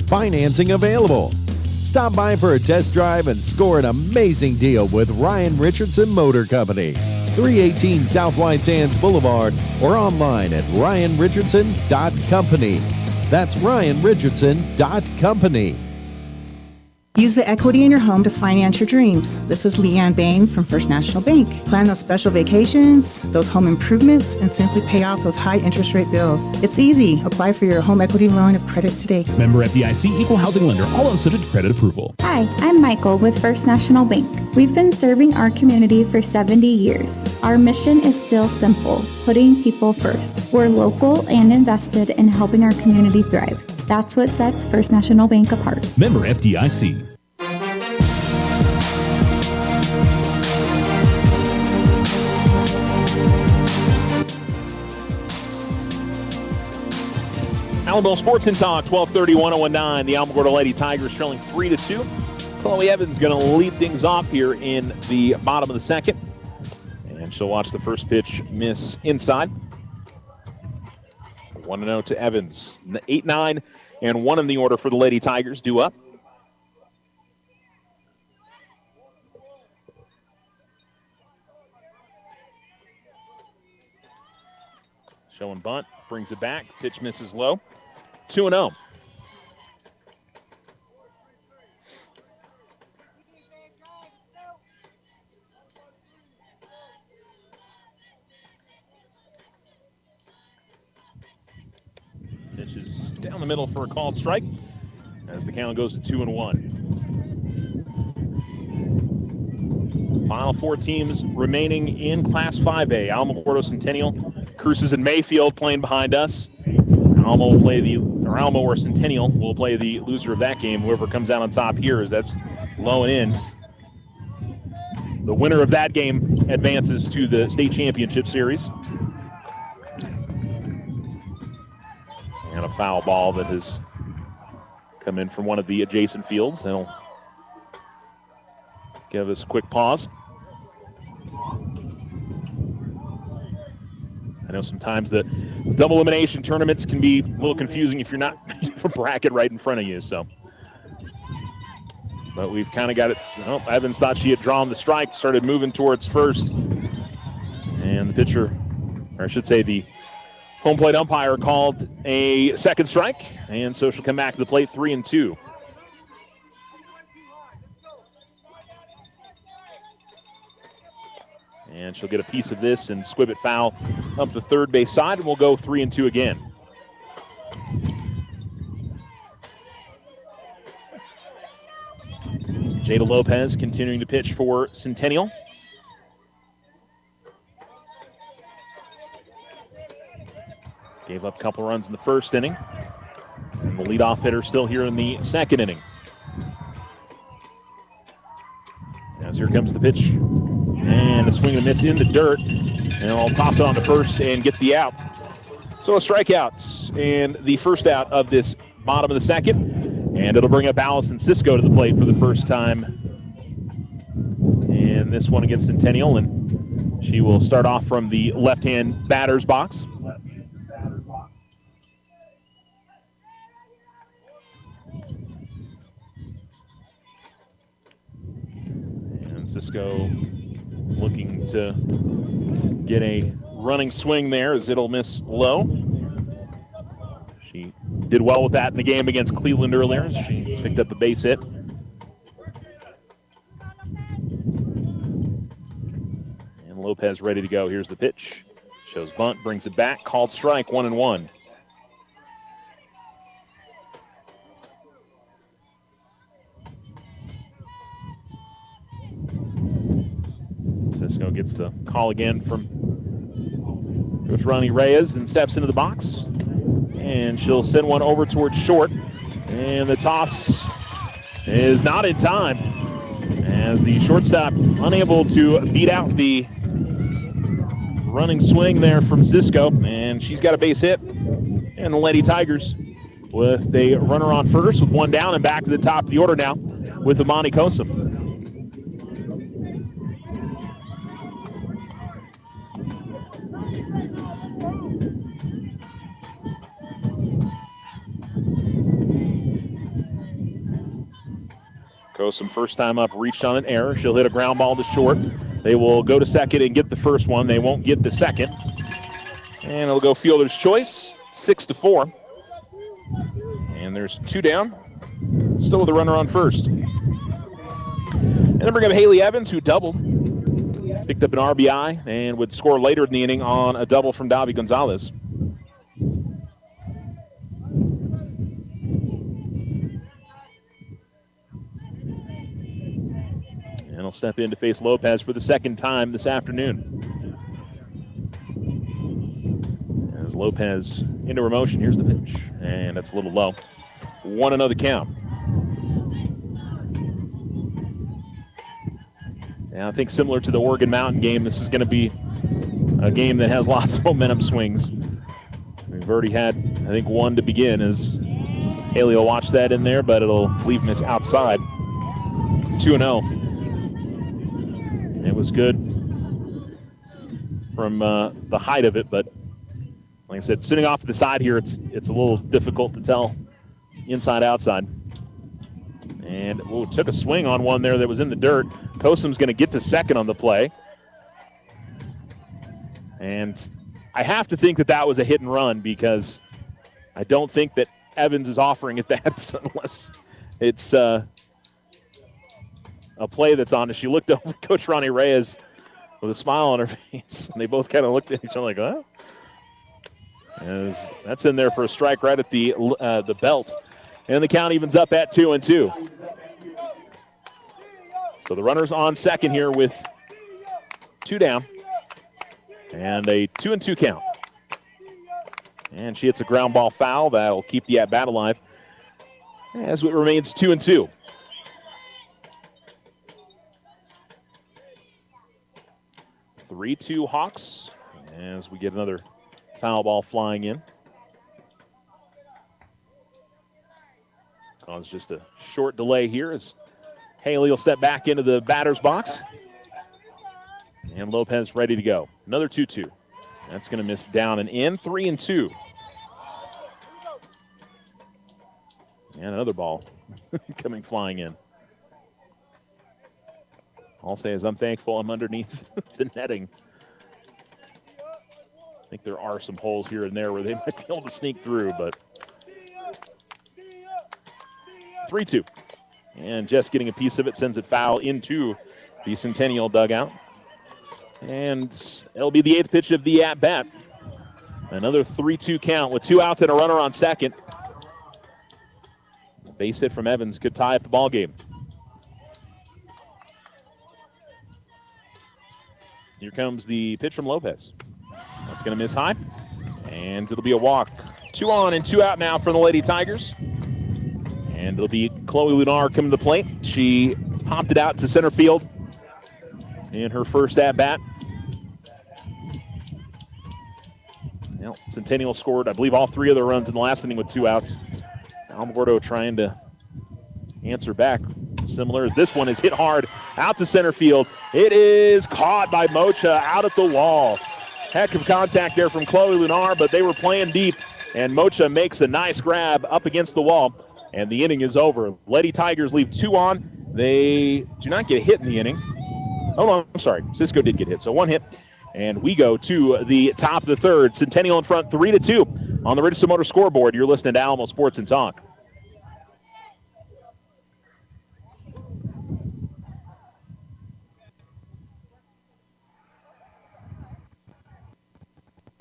Financing available. Stop by for a test drive and score an amazing deal with Ryan Richardson Motor Company. 318 South White Sands Boulevard or online at ryanrichardson.company. That's ryanrichardson.company. Use the equity in your home to finance your dreams. This is Leanne Bain from First National Bank. Plan those special vacations, those home improvements, and simply pay off those high interest rate bills. It's easy. Apply for your home equity line of credit today. Member FDIC, equal housing lender, all subject to credit approval. Hi, I'm Michael with First National Bank. We've been serving our community for 70 years. Our mission is still simple, putting people first. We're local and invested in helping our community thrive. That's what sets First National Bank apart. Member FDIC. Alamo Sports and Talk, 1230-1019. The Alamogordo Lady Tigers trailing 3-2. Chloe Evans going to lead things off here in the bottom of the second. And she'll watch the first pitch miss inside. 1-0 to Evans. 8-9 and 1 in the order for the Lady Tigers, due up. Showing bunt, brings it back. Pitch misses low. 2-0. Pitch is down the middle for a called strike as the count goes to 2-1. Final 4 teams remaining in Class 5A. Alamogordo, Centennial, Cruces, and Mayfield playing behind us. Alamo or Centennial will play the loser of that game. Whoever comes out on top here, as that's low and in. The winner of that game advances to the state championship series. And a foul ball that has come in from one of the adjacent fields. That'll give us a quick pause. I know sometimes the double elimination tournaments can be a little confusing if you're not a bracket right in front of you. So, but we've kind of got it. Oh, Evans thought she had drawn the strike, started moving towards first, and the pitcher, or I should say the home plate umpire, called a second strike, and so she'll come back to the plate 3-2. And she'll get a piece of this and squib it foul up the third base side, and we'll go 3-2 again. Jada Lopez continuing to pitch for Centennial. Gave up a couple runs in the first inning. And the leadoff hitter still here in the second inning. As here comes the pitch. And a swing and a miss in the dirt. And I'll toss it on to first and get the out. So a strikeout and the first out of this bottom of the second. And it'll bring up Allison Cisco to the plate for the first time. And this one against Centennial. And she will start off from the left-hand batter's box. And Cisco looking to get a running swing there as it'll miss low. She did well with that in the game against Cleveland earlier. She picked up a base hit. And Lopez ready to go. Here's the pitch. Shows bunt, brings it back. Called strike, 1-1. Cisco So gets the call again from Coach Ronnie Reyes and steps into the box. And she'll send one over towards short. And the toss is not in time as the shortstop unable to beat out the running swing there from Cisco. And she's got a base hit. And the Lady Tigers with a runner on first with one down and back to the top of the order now with Imani Kosum. Kosum first time up, reached on an error. She'll hit a ground ball to short. They will go to second and get the first one. They won't get the second. And it'll go fielder's choice, 6-4. And there's two down. Still with a runner on first. And then bring up Haley Evans, who doubled. Picked up an RBI and would score later in the inning on a double from Davi Gonzalez. And he'll step in to face Lopez for the second time this afternoon. As Lopez into her motion, here's the pitch. And that's a little low. 1-0 count. And I think similar to the Oregon Mountain game, this is going to be a game that has lots of momentum swings. We've already had, I think, one to begin as Haley will watch that in there, but it'll leave Miss outside. 2-0. It was good from the height of it, but like I said, sitting off to the side here, it's a little difficult to tell inside, outside. And took a swing on one there that was in the dirt. Kosum's going to get to second on the play. And I have to think that that was a hit and run because I don't think that Evans is offering it that unless it's a play that's on. She looked over at Coach Ronnie Reyes with a smile on her face, and they both kind of looked at each other like, huh? As that's in there for a strike right at the belt. And the count evens up at 2-2. So the runner's on second here with two down. And a 2-2 count. And she hits a ground ball foul that will keep the at-bat alive as it remains 2-2. Three-two Hawks as we get another foul ball flying in. Cause just a short delay here as Haley will step back into the batter's box. And Lopez ready to go. Another 2-2. That's going to miss down and in. 3-2. And another ball coming flying in. I'll say is I'm thankful I'm underneath the netting. I think there are some holes here and there where they might be able to sneak through, but 3-2. And just getting a piece of it sends it foul into the Centennial dugout. And it'll be the eighth pitch of the at-bat. Another 3-2 count with two outs and a runner on second. Base hit from Evans could tie up the ball game. Here comes the pitch from Lopez. That's going to miss high. And it'll be a walk. 2 on and 2 out now for the Lady Tigers. And it'll be Chloe Lunar coming to the plate. She popped it out to center field in her first at-bat. Well, Centennial scored, I believe, all 3 of their runs in the last inning with 2 outs. Alamogordo trying to answer back. Similar as this one is hit hard out to center field. It is caught by Mocha out at the wall. Heck of contact there from Chloe Lunar, but they were playing deep, and Mocha makes a nice grab up against the wall, and the inning is over. Lady Tigers leave 2 on. They do not get hit in the inning. Oh, no, I'm sorry. Cisco did get hit, so 1 hit. And we go to the top of the third. Centennial in front 3-2 on the Richardson Motor scoreboard. You're listening to Alamo Sports and Talk.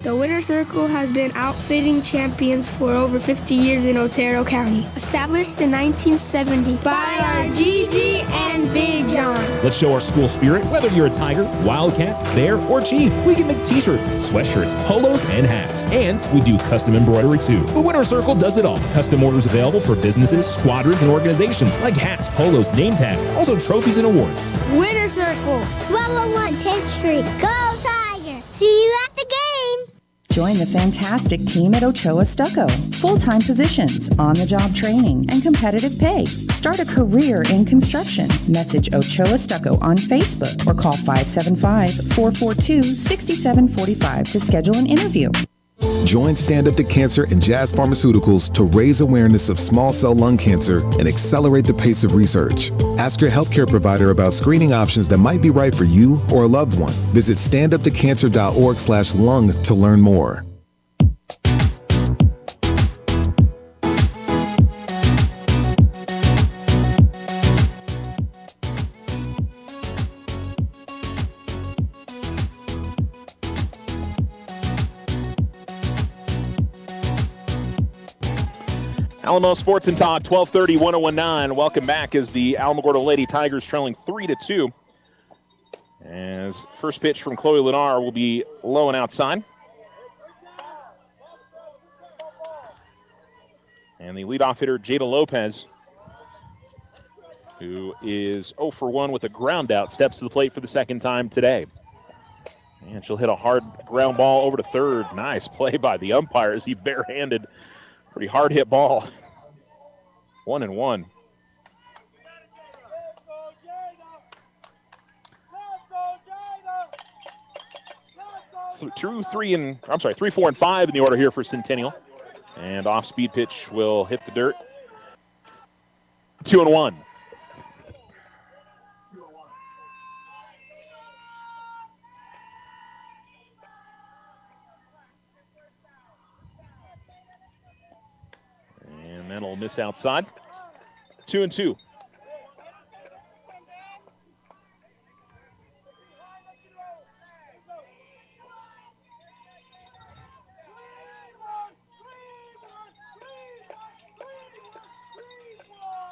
The Winner Circle has been outfitting champions for over 50 years in Otero County. Established in 1970 by our Gigi and Big John. Let's show our school spirit. Whether you're a Tiger, Wildcat, Bear, or Chief, we can make t-shirts, sweatshirts, polos, and hats. And we do custom embroidery too. The Winner Circle does it all. Custom orders available for businesses, squadrons, and organizations like hats, polos, name tags, also trophies and awards. Winner Circle. 1201 10th Street. Go Tiger! See you at the game! Join the fantastic team at Ochoa Stucco. Full-time positions, on-the-job training, and competitive pay. Start a career in construction. Message Ochoa Stucco on Facebook or call 575-442-6745 to schedule an interview. Join Stand Up to Cancer and Jazz Pharmaceuticals to raise awareness of small cell lung cancer and accelerate the pace of research. Ask your healthcare provider about screening options that might be right for you or a loved one. Visit standuptocancer.org/lung to learn more. Alamo Sports and Talk, 1230, 1019. Welcome back as the Alamogordo Lady Tigers trailing 3-2. As first pitch from Chloe Lennar will be low and outside. And the leadoff hitter, Jada Lopez, who is 0 for 1 with a ground out, steps to the plate for the second time today. And she'll hit a hard ground ball over to third. Nice play by the umpire as he barehanded. Pretty hard hit ball. 1-1. Through 3, 4, and 5 in the order here for Centennial. And off-speed pitch will hit the dirt. 2-1. And that'll miss outside. 2-2.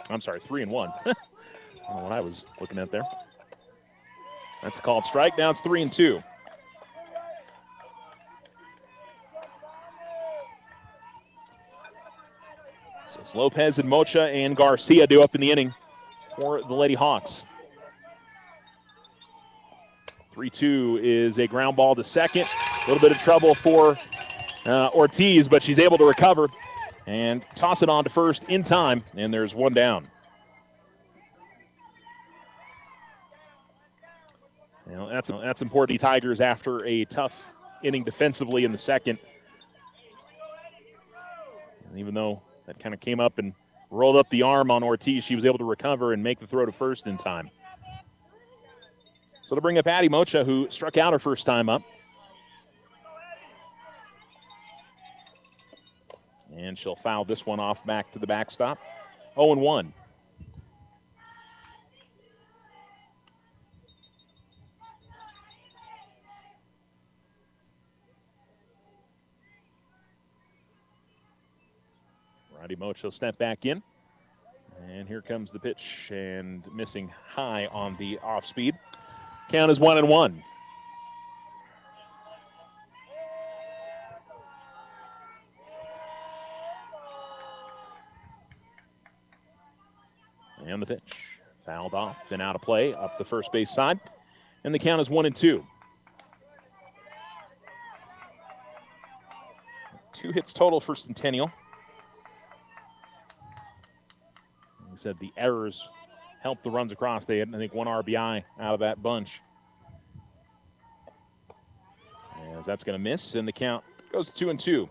I'm sorry, 3-1. I don't know what I was looking at there. That's a called strike. Now it's 3-2. So it's Lopez and Mocha and Garcia do up in the inning for the Lady Hawks. 3-2 is a ground ball to second. A little bit of trouble for Ortiz, but she's able to recover and toss it on to first in time, and there's one down. You know, that's important. The Tigers, after a tough inning defensively in the second, and even though that kind of came up and rolled up the arm on Ortiz, she was able to recover and make the throw to first in time. So to bring up Addie Mocha, who struck out her first time up. And she'll foul this one off back to the backstop. 0-1. Roddy Mocha step back in. And here comes the pitch, and missing high on the off speed. Count is 1-1. And the pitch fouled off and out of play up the first base side. And the count is 1-2. 2 hits total for Centennial. He said the errors helped the runs across. They had, I think, 1 RBI out of that bunch. As that's going to miss, and the count goes 2-2.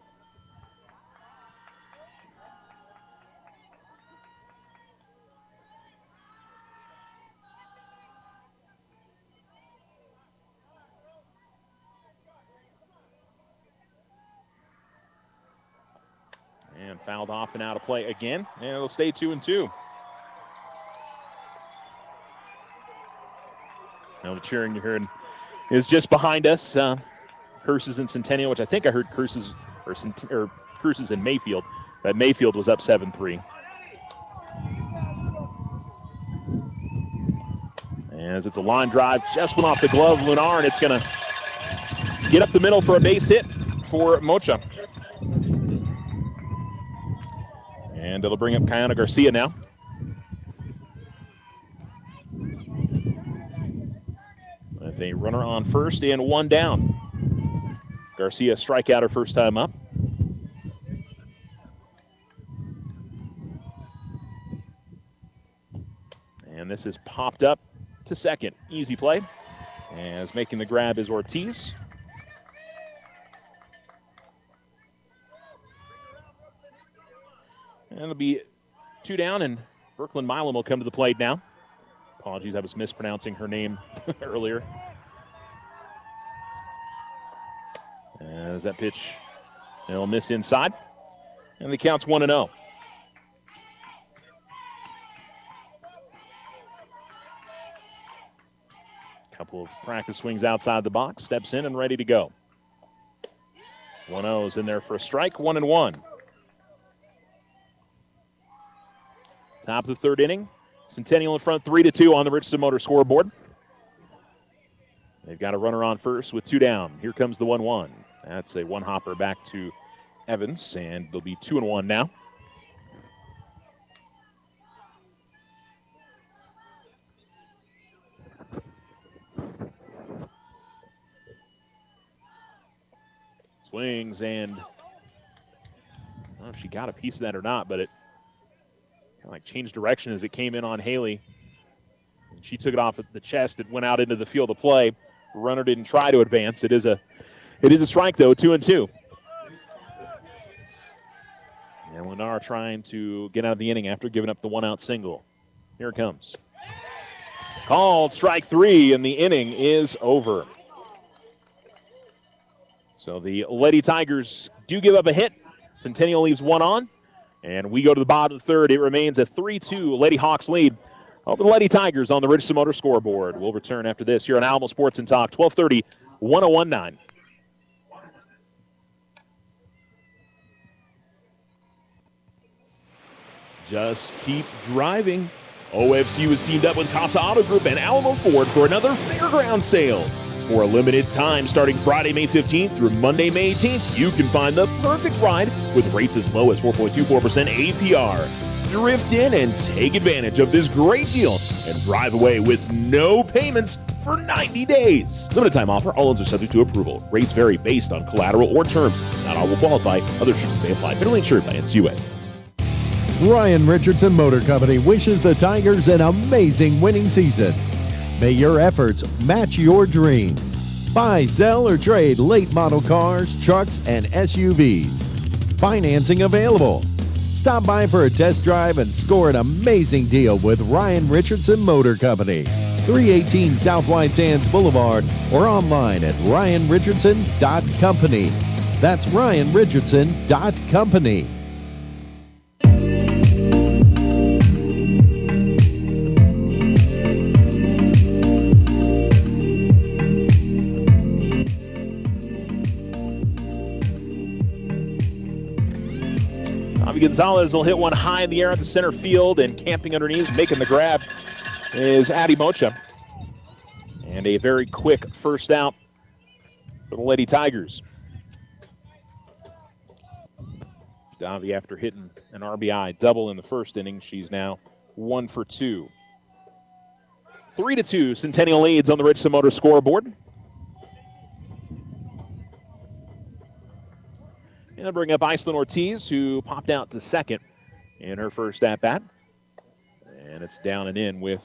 And fouled off and out of play again, and it'll stay 2-2. Now the cheering you're hearing is just behind us. Curses in Centennial, which I think I heard Curses in Mayfield. But Mayfield was up 7-3. As it's a line drive, just went off the glove of Lunar, and it's going to get up the middle for a base hit for Mocha. And it'll bring up Kiana Garcia now. With a runner on first and one down. Garcia strikeout her first time up. And this is popped up to second. Easy play. As making the grab is Ortiz. And it'll be two down, and Brooklyn Milam will come to the plate now. Apologies, I was mispronouncing her name earlier. As that pitch, it'll miss inside. And the count's 1-0. Couple of practice swings outside the box, steps in and ready to go. 1-0 is in there for a strike, 1-1. Top of the third inning. Centennial in front 3-2 on the Richardson Motor scoreboard. They've got a runner on first with two down. Here comes the 1-1. That's a one hopper back to Evans, and they'll be 2-1 now. Swings, and I don't know if she got a piece of that or not, but it kind of like changed direction as it came in on Haley. She took it off at the chest. It went out into the field of play. The runner didn't try to advance. It is a strike, though, 2-2. And Lennar trying to get out of the inning after giving up the one-out single. Here it comes. Called strike three, and the inning is over. So the Lady Tigers do give up a hit. Centennial leaves one on. And we go to the bottom of the third. It remains a 3-2 Lady Hawks lead over the Lady Tigers on the Richardson Motor scoreboard. We'll return after this here on Alamo Sports and Talk, 1230, 1019. Just keep driving. OFCU is teamed up with Casa Auto Group and Alamo Ford for another fairground sale. For a limited time starting Friday, May 15th through Monday, May 18th, you can find the perfect ride with rates as low as 4.24% APR. Drift in and take advantage of this great deal and drive away with no payments for 90 days. Limited time offer. All loans are subject to approval. Rates vary based on collateral or terms. Not all will qualify. Other restrictions may apply. Federally insured by NCUA. Ryan Richardson Motor Company wishes the Tigers an amazing winning season. May your efforts match your dreams. Buy, sell, or trade late model cars, trucks, and SUVs. Financing available. Stop by for a test drive and score an amazing deal with Ryan Richardson Motor Company. 318 South White Sands Boulevard or online at ryanrichardson.company. That's ryanrichardson.company. Gonzalez will hit one high in the air at the center field, and camping underneath, making the grab, is Addie Mocha. And a very quick first out for the Lady Tigers. Davi, after hitting an RBI double in the first inning, she's now 1 for 2. 3-2, Centennial leads on the Richardson Motor scoreboard. And I'll bring up Iceland Ortiz, who popped out to second in her first at-bat. And it's down and in with,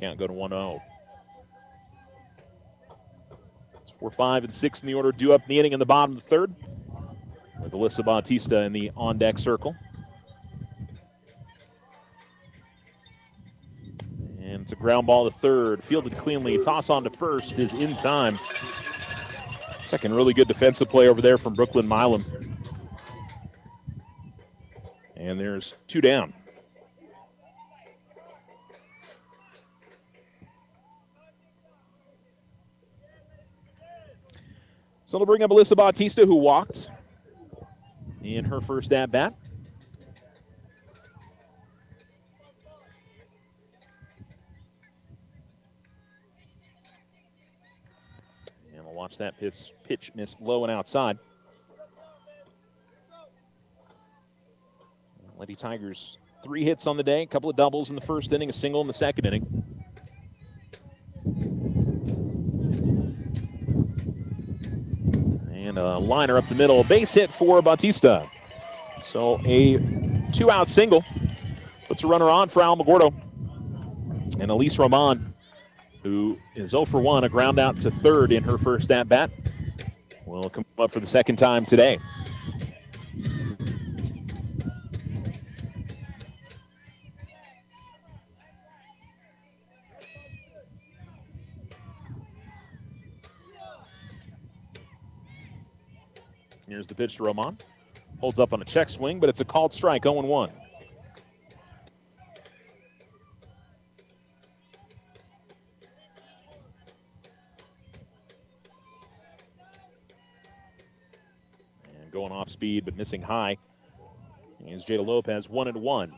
count go to 1-0. It's 4, 5, and 6 in the order, due up in the inning in the bottom of the third, with Alyssa Bautista in the on-deck circle. And it's a ground ball to third, fielded cleanly. Toss on to first is in time. Second really good defensive play over there from Brooklyn Milam. And there's 2 down. So it'll bring up Alyssa Bautista, who walked in her first at-bat. And we'll watch that pitch missed low and outside. Lady Tigers, 3 hits on the day, a couple of doubles in the first inning, a single in the second inning. And a liner up the middle, a base hit for Bautista. So a 2-out single puts a runner on for Alamogordo. And Elise Roman, who is 0 for 1, a ground out to third in her first at-bat, will come up for the second time today. Here's the pitch to Roman. Holds up on a check swing, but it's a called strike, 0-1. And going off speed, but missing high. Here's Jada Lopez, 1-1.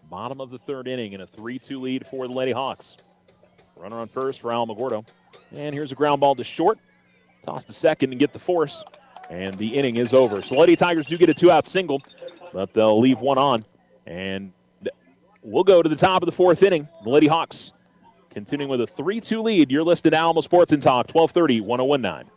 Bottom of the third inning and a 3-2 lead for the Lady Hawks. Runner on first for Alamogordo. And here's a ground ball to short. Toss to second and get the force. And the inning is over. So Lady Tigers do get a 2-out single, but they'll leave one on. And we'll go to the top of the fourth inning. The Lady Hawks continuing with a 3-2 lead. You're listed Alamo Sports and Talk, 1230, 1019.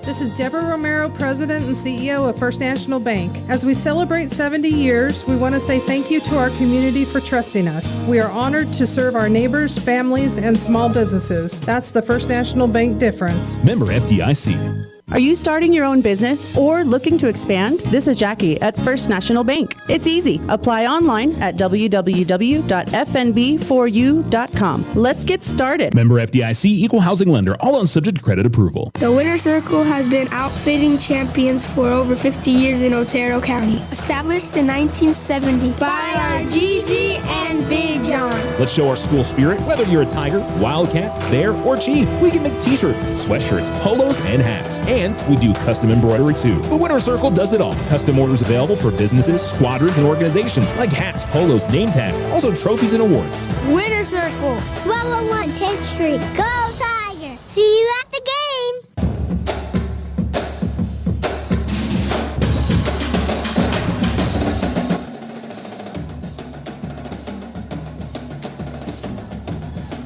This is Deborah Romero, President and CEO of First National Bank. As we celebrate 70 years, we want to say thank you to our community for trusting us. We are honored to serve our neighbors, families, and small businesses. That's the First National Bank difference. Member FDIC. Are you starting your own business or looking to expand? This is Jackie at First National Bank. It's easy. Apply online at www.fnb4u.com. Let's get started. Member FDIC, equal housing lender, all loans subject to credit approval. The Winter Circle has been outfitting champions for over 50 years in Otero County. Established in 1970 by our Gigi and Big John. Let's show our school spirit. Whether you're a Tiger, Wildcat, Bear, or Chief, we can make t-shirts, sweatshirts, polos, and hats. And we do custom embroidery too. The Winter Circle does it all. Custom orders available for businesses, squadrons, and organizations like hats, polos, name tags, also trophies and awards. Winter Circle, 1201 10th Street. Go Tiger! See you at the game!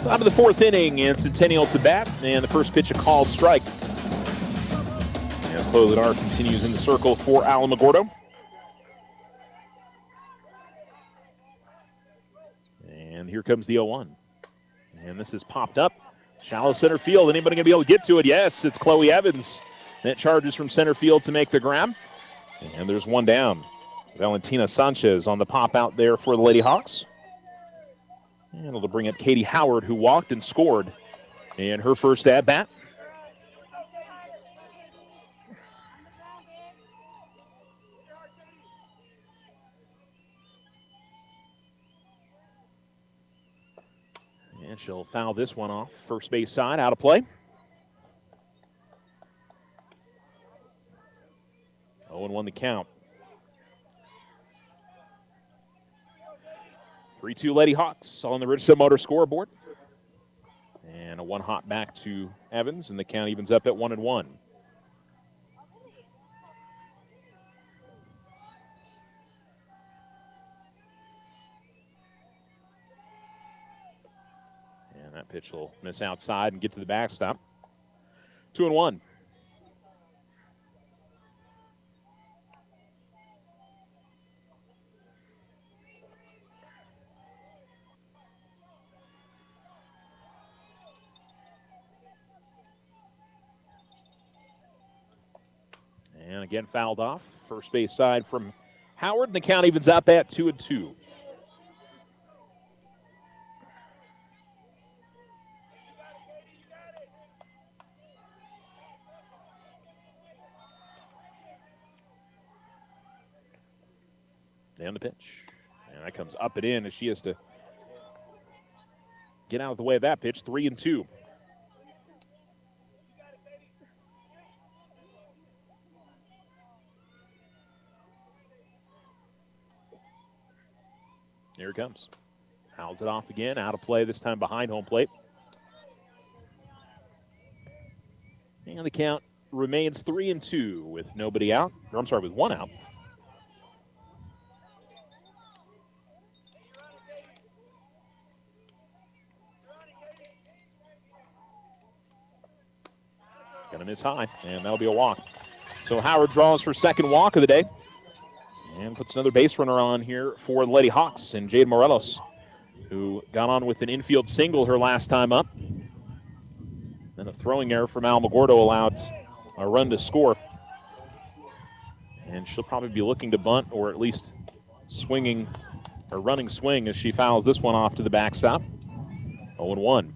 Top of the fourth inning, and Centennial to bat, and the first pitch a called strike. As Chloe Ledar continues in the circle for Alamogordo. And here comes the 0-1. And this is popped up. Shallow center field. Anybody going to be able to get to it? Yes, it's Chloe Evans. That charges from center field to make the grab. And there's one down. Valentina Sanchez on the pop out there for the Lady Hawks. And it'll bring up Katie Howard, who walked and scored in her first at-bat. And she'll foul this one off. First base side, out of play. 0-1 the count. 3-2 Lady Hawks on the Richardson Motor scoreboard. And a one hop back to Evans, and the count evens up at 1-1. And that pitch will miss outside and get to the backstop. 2-1. And again, fouled off. First base side from Howard, and the count evens up at 2-2. And the pitch. And that comes up and in as she has to get out of the way of that pitch. 3-2. Here it comes. Fouls it off again. Out of play, this time behind home plate. And the count remains 3-2 with nobody out. Or I'm sorry, with one out. Gonna miss high, and that'll be a walk. So Howard draws her second walk of the day. And puts another base runner on here for the Lady Hawks and Jade Morelos, who got on with an infield single her last time up. Then a throwing error from Alamogordo allowed a run to score. And she'll probably be looking to bunt or at least swinging or running swing as she fouls this one off to the backstop. 0-1.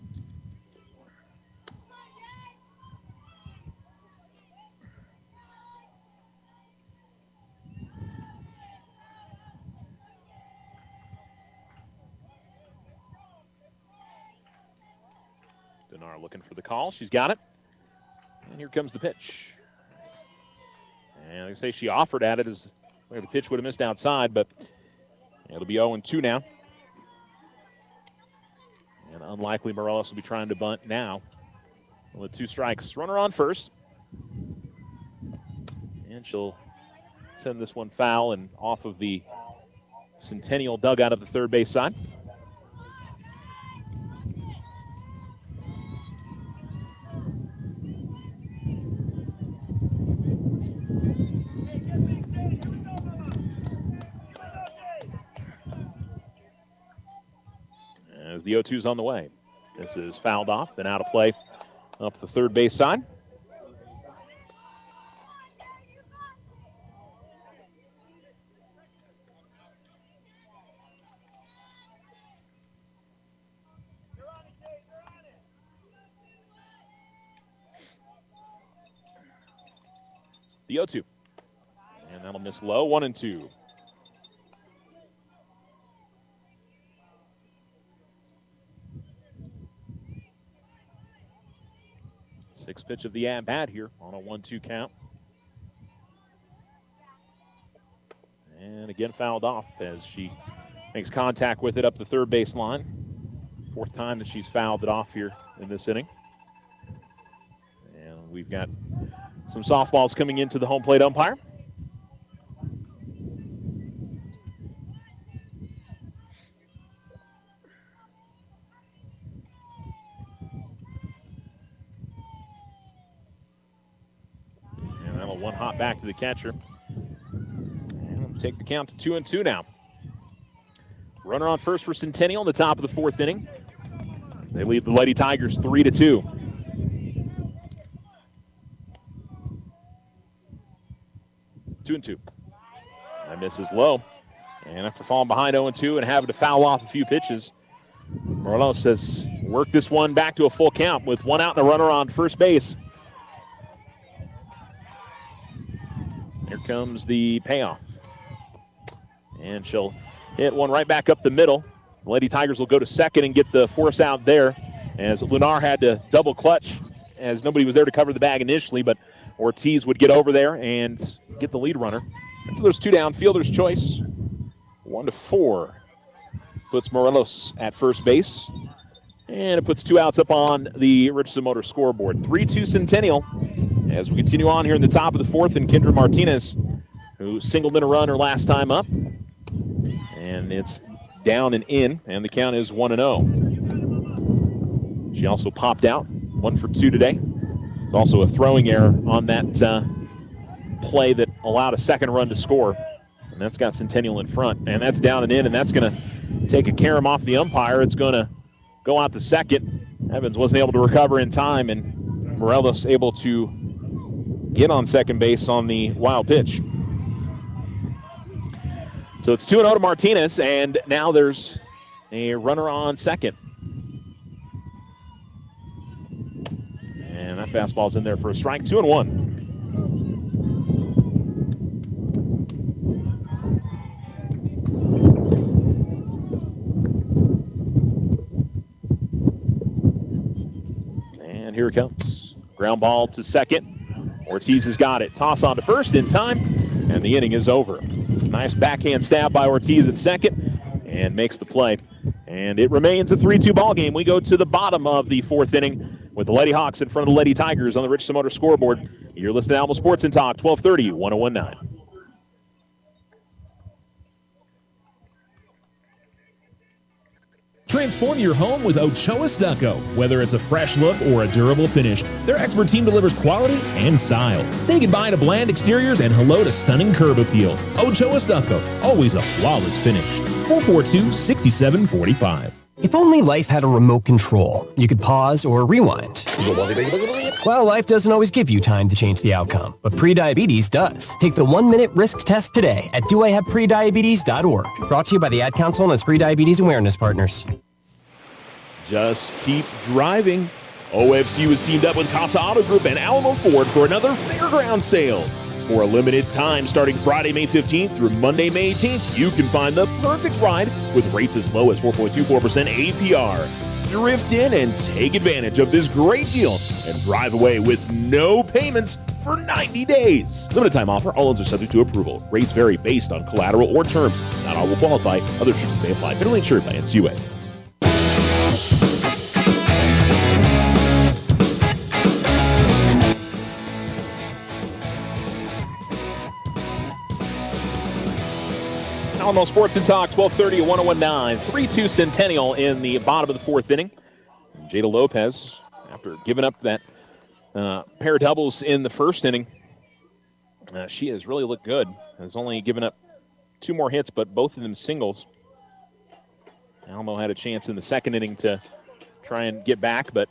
Denard looking for the call. She's got it. And here comes the pitch. And I say she offered at it as the pitch would have missed outside, but it'll be 0-2 now. And unlikely Morelos will be trying to bunt now with 2 strikes. Runner on first. And she'll send this one foul and off of the Centennial dugout of the third base side. As the 0-2's on the way. This is fouled off, then out of play up the third base side. The 0-2. And that'll miss low, 1-2. Sixth pitch of the at-bat here on a 1-2 count. And again fouled off as she makes contact with it up the third base line. 4th time that she's fouled it off here in this inning. And we've got some softballs coming into the home plate umpire. One hop back to the catcher. And we'll take the count to 2-2 now. Runner on first for Centennial in the top of the 4th inning. They lead the Lady Tigers 3-2. Two and 2. That misses low. And after falling behind 0-2 and having to foul off a few pitches, Morelos says work this one back to a full count with 1 out and a runner on first base. Here comes the payoff. And she'll hit one right back up the middle. The Lady Tigers will go to second and get the force out there as Lunar had to double clutch as nobody was there to cover the bag initially, but Ortiz would get over there and get the lead runner. And so there's 2 down, fielder's choice. 1-4 puts Morelos at first base. And it puts 2 outs up on the Richardson Motor scoreboard. 3-2 Centennial. As we continue on here in the top of the 4th, and Kendra Martinez, who singled in a run her last time up. And it's down and in, and the count is 1-0. She also popped out, 1 for 2 today. There's also a throwing error on that play that allowed a second run to score. And that's got Centennial in front. And that's down and in, and that's going to take a carom off the umpire. It's going to go out to second. Evans wasn't able to recover in time, and Morelos able to get on second base on the wild pitch. So it's 2-0 to Martinez, and now there's a runner on second. And that fastball's in there for a strike. 2-1. here it comes. Ground ball to second. Ortiz has got it. Toss on to first in time, and the inning is over. Nice backhand stab by Ortiz at second, and makes the play. And it remains a 3-2 ball game. We go to the bottom of the fourth inning with the Lady Hawks in front of the Lady Tigers on the Richardson Motor scoreboard. You're listening to Alamo Sports and Talk, 1230, 1019. Transform your home with Ochoa Stucco. Whether it's a fresh look or a durable finish, their expert team delivers quality and style. Say goodbye to bland exteriors and hello to stunning curb appeal. Ochoa Stucco, always a flawless finish. 442-6745. If only life had a remote control, you could pause or rewind. Well, life doesn't always give you time to change the outcome, but prediabetes does. Take the 1-minute risk test today at doihaveprediabetes.org. Brought to you by the Ad Council and its Prediabetes Awareness Partners. Just keep driving. OFCU is teamed up with Casa Auto Group and Alamo Ford for another fairground sale. For a limited time starting Friday, May 15th through Monday, May 18th, you can find the perfect ride with rates as low as 4.24% APR. Drift in and take advantage of this great deal and drive away with no payments for 90 days. Limited time offer. All loans are subject to approval. Rates vary based on collateral or terms. Not all will qualify. Other restrictions may apply. Federally insured by NCUA. Alamo Sports and Talk, 1230 at 1019. 3-2 Centennial in the bottom of the fourth inning. Jada Lopez, after giving up that pair of doubles in the first inning, she has really looked good. Has only given up 2 more hits, but both of them singles. Alamo had a chance in the second inning to try and get back, but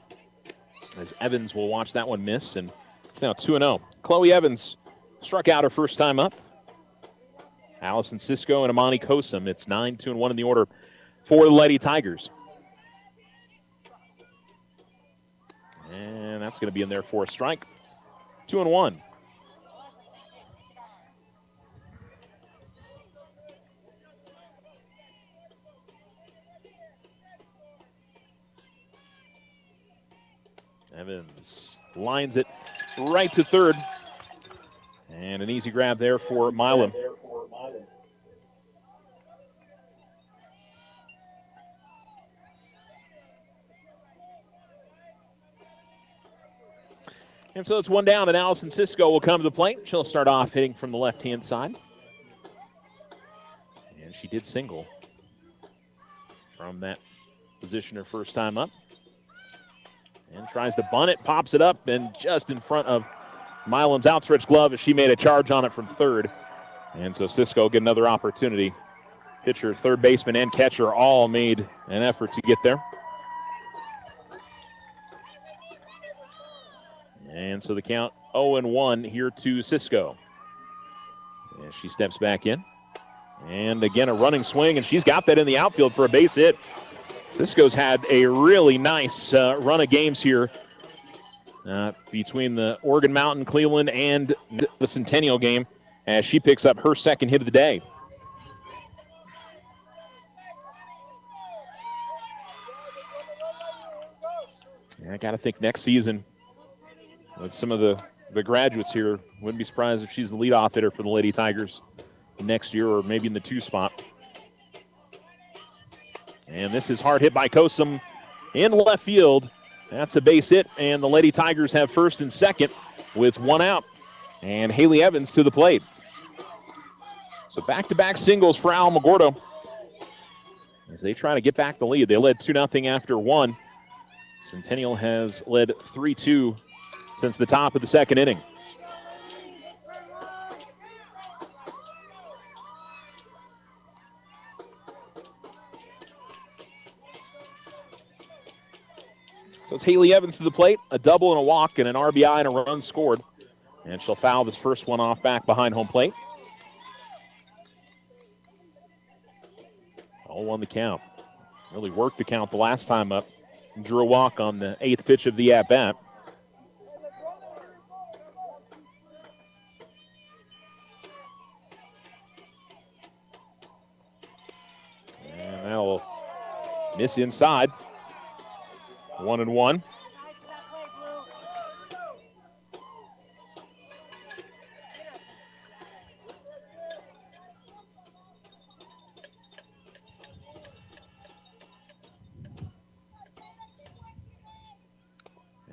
as Evans will watch that one miss, and it's now 2-0. Chloe Evans struck out her first time up. Allison Cisco and Amani Kosum. It's 9-2-1 in the order for the Lady Tigers. And that's going to be in there for a strike. 2-1. Evans lines it right to third. And an easy grab there for Milam. And so it's one down, and Allison Cisco will come to the plate. She'll start off hitting from the left-hand side. And she did single from that position her first time up. And tries to bunt it, pops it up, and just in front of Milam's outstretched glove as she made a charge on it from third. And so Cisco get another opportunity. Pitcher, third baseman, and catcher all made an effort to get there. And so the count 0-1 here to Cisco. And she steps back in. And again, a running swing, and she's got that in the outfield for a base hit. Cisco's had a really nice run of games here between the Oregon Mountain, Cleveland, and the Centennial game as she picks up her second hit of the day. And I got to think next season, with some of the graduates here, wouldn't be surprised if she's the leadoff hitter for the Lady Tigers next year, or maybe in the 2 spot. And this is hard hit by Kosum in left field. That's a base hit, and the Lady Tigers have first and second with 1 out. And Haley Evans to the plate. So back-to-back singles for Alamogordo as they try to get back the lead. They led 2-0 after 1. Centennial has led 3-2 since the top of the second inning. So it's Haley Evans to the plate, a double and a walk and an RBI and a run scored. And she'll foul this first one off back behind home plate. 0-1 the count. Really worked the count the last time up. Drew a walk on the 8th pitch of the at-bat. And that'll miss inside. 1-1.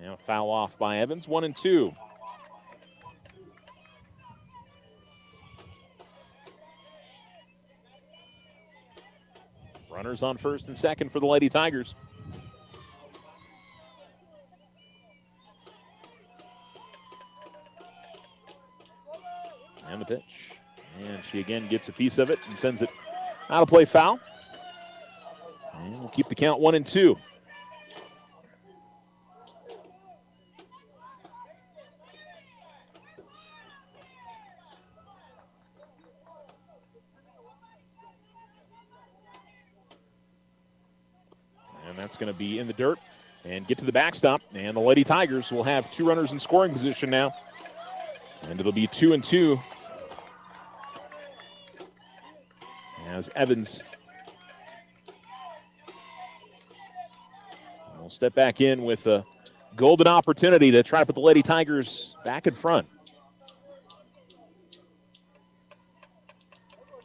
Now foul off by Evans, 1 and 2. Runners on first and second for the Lady Tigers. And the pitch. And she again gets a piece of it and sends it out of play, foul. And we'll keep the count 1 and 2. And that's going to be in the dirt and get to the backstop. And the Lady Tigers will have 2 runners in scoring position now. And it'll be 2 and 2. As Evans will step back in with a golden opportunity to try to put the Lady Tigers back in front.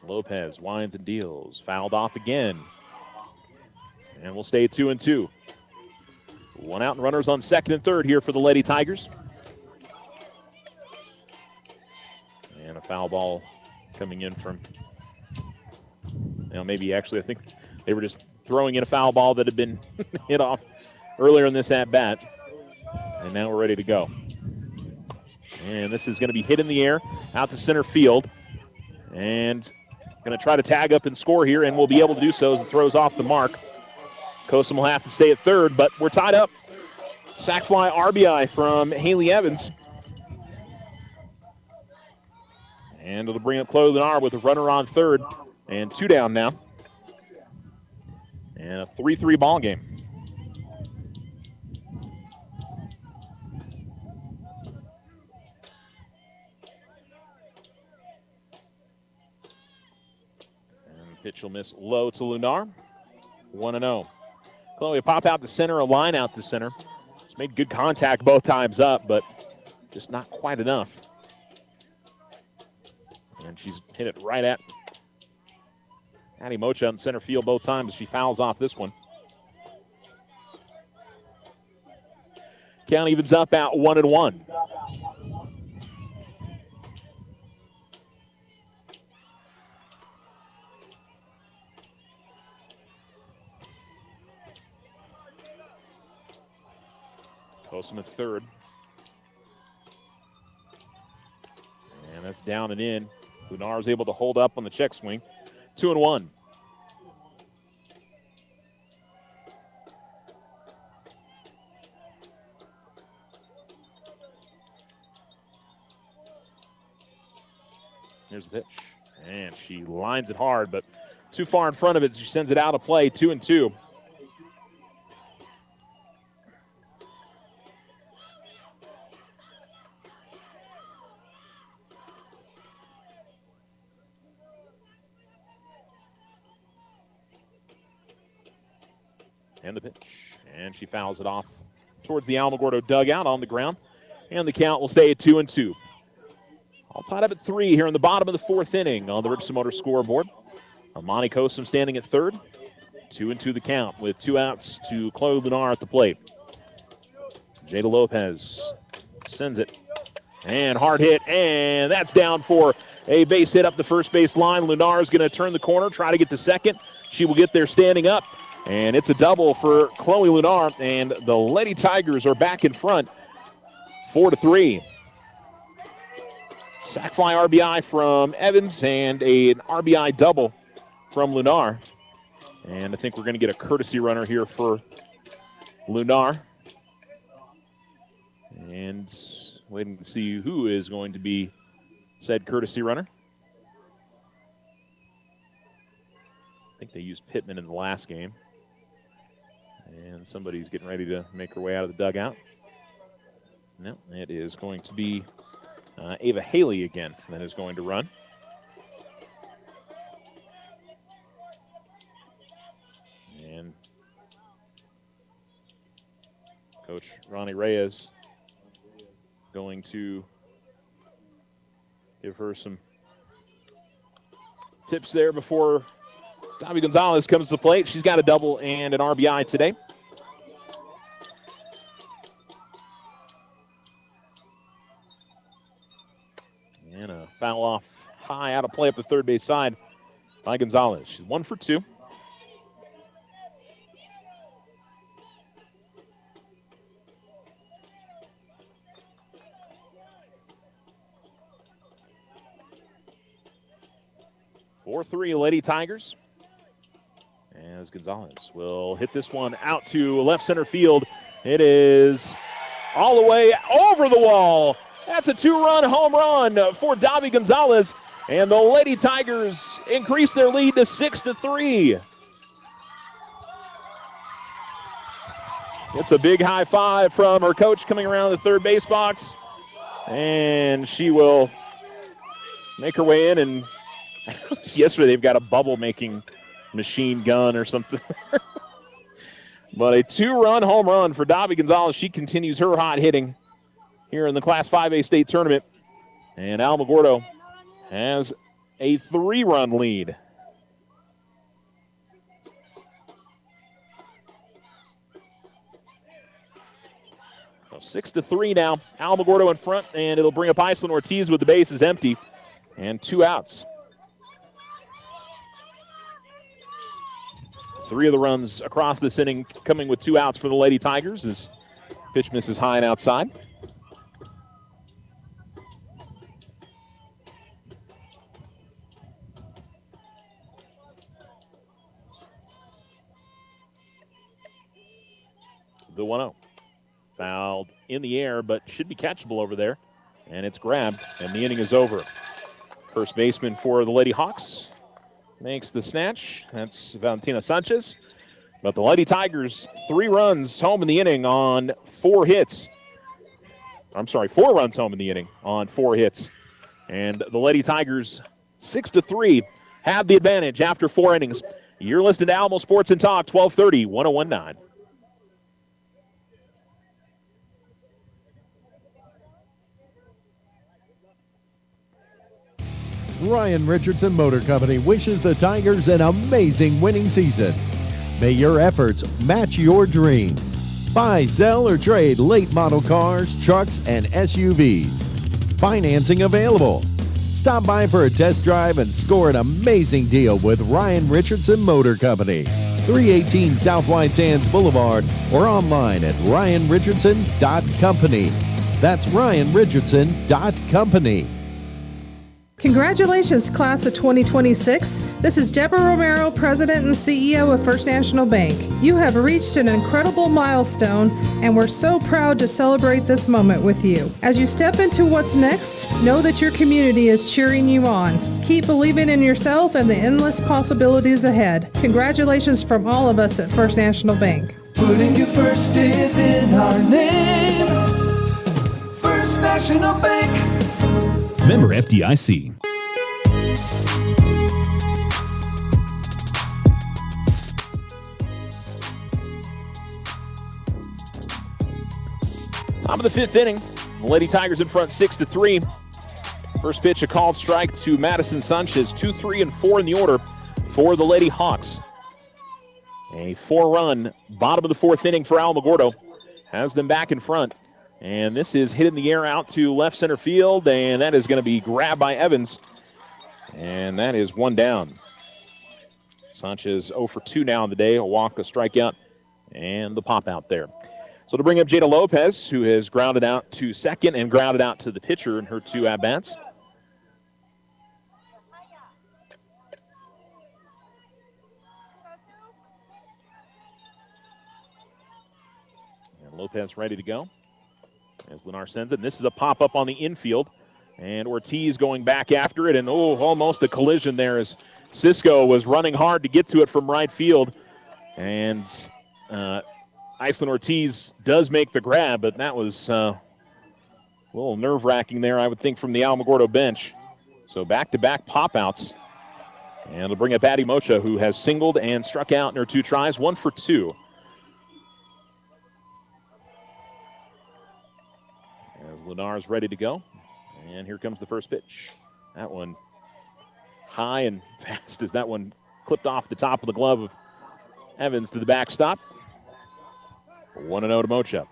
Lopez winds and deals, fouled off again. And we'll stay at 2 and 2. 1 out and runners on second and third here for the Lady Tigers. And a foul ball coming in from, maybe actually I think they were just throwing in a foul ball that had been hit off earlier in this at-bat. And now we're ready to go. And this is going to be hit in the air out to center field. And going to try to tag up and score here, and we'll be able to do so as it throws off the mark. Coastal will have to stay at third, but we're tied up. Sac fly RBI from Haley Evans. And it'll bring up Chloe Lenar with a runner on third and 2 down now. And a 3-3 ball game. And pitch will miss low to Lunar. 1-0. Chloe, a pop out to center, a line out to center. She's made good contact both times up, but just not quite enough. And she's hit it right at Addie Mocha in center field both times. She fouls off this one. Count evens up at 1-1. Coastal at third. And that's down and in. Lunar is able to hold up on the check swing. 2-1. Here's the pitch. And she lines it hard, but too far in front of it. She sends it out of play. 2-2. And the pitch. And she fouls it off towards the Alamogordo dugout on the ground. And the count will stay at 2-2. All tied up at 3 here in the bottom of the 4th inning on the Richardson Motor scoreboard. Amani Kosum standing at third. 2-2 the count with 2 outs to Chloe Lunar at the plate. Jada Lopez sends it. And hard hit. And that's down for a base hit up the first base line. Lunar is going to turn the corner, try to get to second. She will get there standing up. And it's a double for Chloe Lunar, and the Lady Tigers are back in front, 4-3. Sac fly RBI from Evans and an RBI double from Lunar. And I think we're going to get a courtesy runner here for Lunar. And waiting to see who is going to be said courtesy runner. I think they used Pittman in the last game. And somebody's getting ready to make her way out of the dugout. No, it is going to be Ava Haley again that is going to run. And Coach Ronnie Reyes going to give her some tips there before Tommy Gonzalez comes to the plate. She's got a double and an RBI today. Foul off high, out of play up the third base side by Gonzalez. She's 1 for 2. For 3 Lady Tigers. As Gonzalez will hit this one out to left center field. It is all the way over the wall. That's a 2-run home run for Davi Gonzalez. And the Lady Tigers increase their lead to 6-3. It's a big high five from her coach coming around the third base box. And she will make her way in. And yesterday they've got a bubble-making machine gun or something. But a 2-run home run for Davi Gonzalez. She continues her hot hitting here in the Class 5A state tournament. And Alamogordo has a 3-run lead. So 6-3 now. Alamogordo in front, and it'll bring up Iceland Ortiz with the bases empty and 2 outs. 3 of the runs across this inning coming with 2 outs for the Lady Tigers as pitch misses high and outside. The 1-0. Fouled in the air, but should be catchable over there. And it's grabbed, and the inning is over. First baseman for the Lady Hawks makes the snatch. That's Valentina Sanchez. But the Lady Tigers, 3 runs home in the inning on 4 hits. 4 runs home in the inning on 4 hits. And the Lady Tigers, 6-3, have the advantage after 4 innings. You're listening to Alamo Sports and Talk, 1230, 1019. Ryan Richardson Motor Company wishes the Tigers an amazing winning season. May your efforts match your dreams. Buy, sell, or trade late model cars, trucks, and SUVs. Financing available. Stop by for a test drive and score an amazing deal with Ryan Richardson Motor Company. 318 South White Sands Boulevard or online at ryanrichardson.company. That's ryanrichardson.company. Congratulations, class of 2026. This is Deborah Romero, President and CEO of First National Bank. You have reached an incredible milestone, and we're so proud to celebrate this moment with you. As you step into what's next, know that your community is cheering you on. Keep believing in yourself and the endless possibilities ahead. Congratulations from all of us at First National Bank. Putting you first is in our name. First National Bank. Member FDIC. Top of the 5th inning. The Lady Tigers in front 6-3. First pitch, a called strike to Madison Sanchez. 2, 3, and 4 in the order for the Lady Hawks. A 4-run bottom of the 4th inning for Alamogordo has them back in front. And this is hit in the air out to left center field, and that is going to be grabbed by Evans. And that is 1 down. Sanchez 0 for 2 now in the day. A walk, a strikeout, and the pop out there. So to bring up Jada Lopez, who has grounded out to second and grounded out to the pitcher in her 2 at-bats. And Lopez ready to go as Lennar sends it. And this is a pop-up on the infield. And Ortiz going back after it. And, almost a collision there as Cisco was running hard to get to it from right field. And Iceland Ortiz does make the grab, but that was a little nerve-wracking there, I would think, from the Alamogordo bench. So back-to-back pop-outs. And it'll bring up Addie Mocha, who has singled and struck out in her 2 tries, 1 for 2. As Lennar's ready to go. And here comes the first pitch. That one high and fast as that one clipped off the top of the glove of Evans to the backstop. 1-0 to Mocha.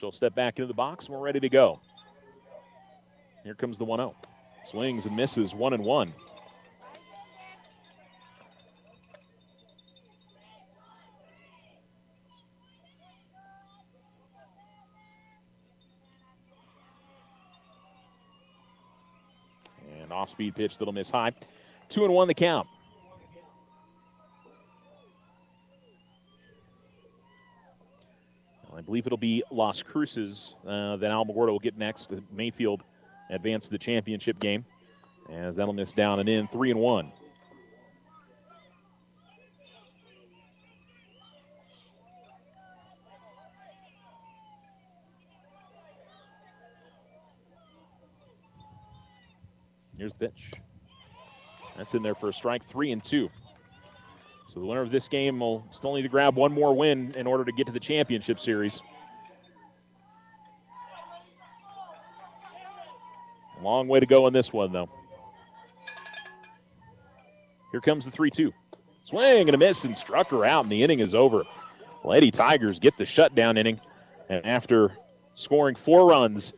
she'll step back into the box, and we're ready to go. Here comes the 1-0. Swings and misses, 1-1. And off-speed pitch that'll miss high. 2-1 the count. I believe it'll be Las Cruces that Alamogordo will get next. Mayfield advance to the championship game, as that'll miss down and in. 3-1. Here's the pitch. That's in there for a strike. 3-2. So the winner of this game will still need to grab one more win in order to get to the championship series. Long way to go in this one, though. Here comes the 3-2. Swing and a miss, and struck her out, and the inning is over. Lady Tigers get the shutdown inning, and after scoring 4 runs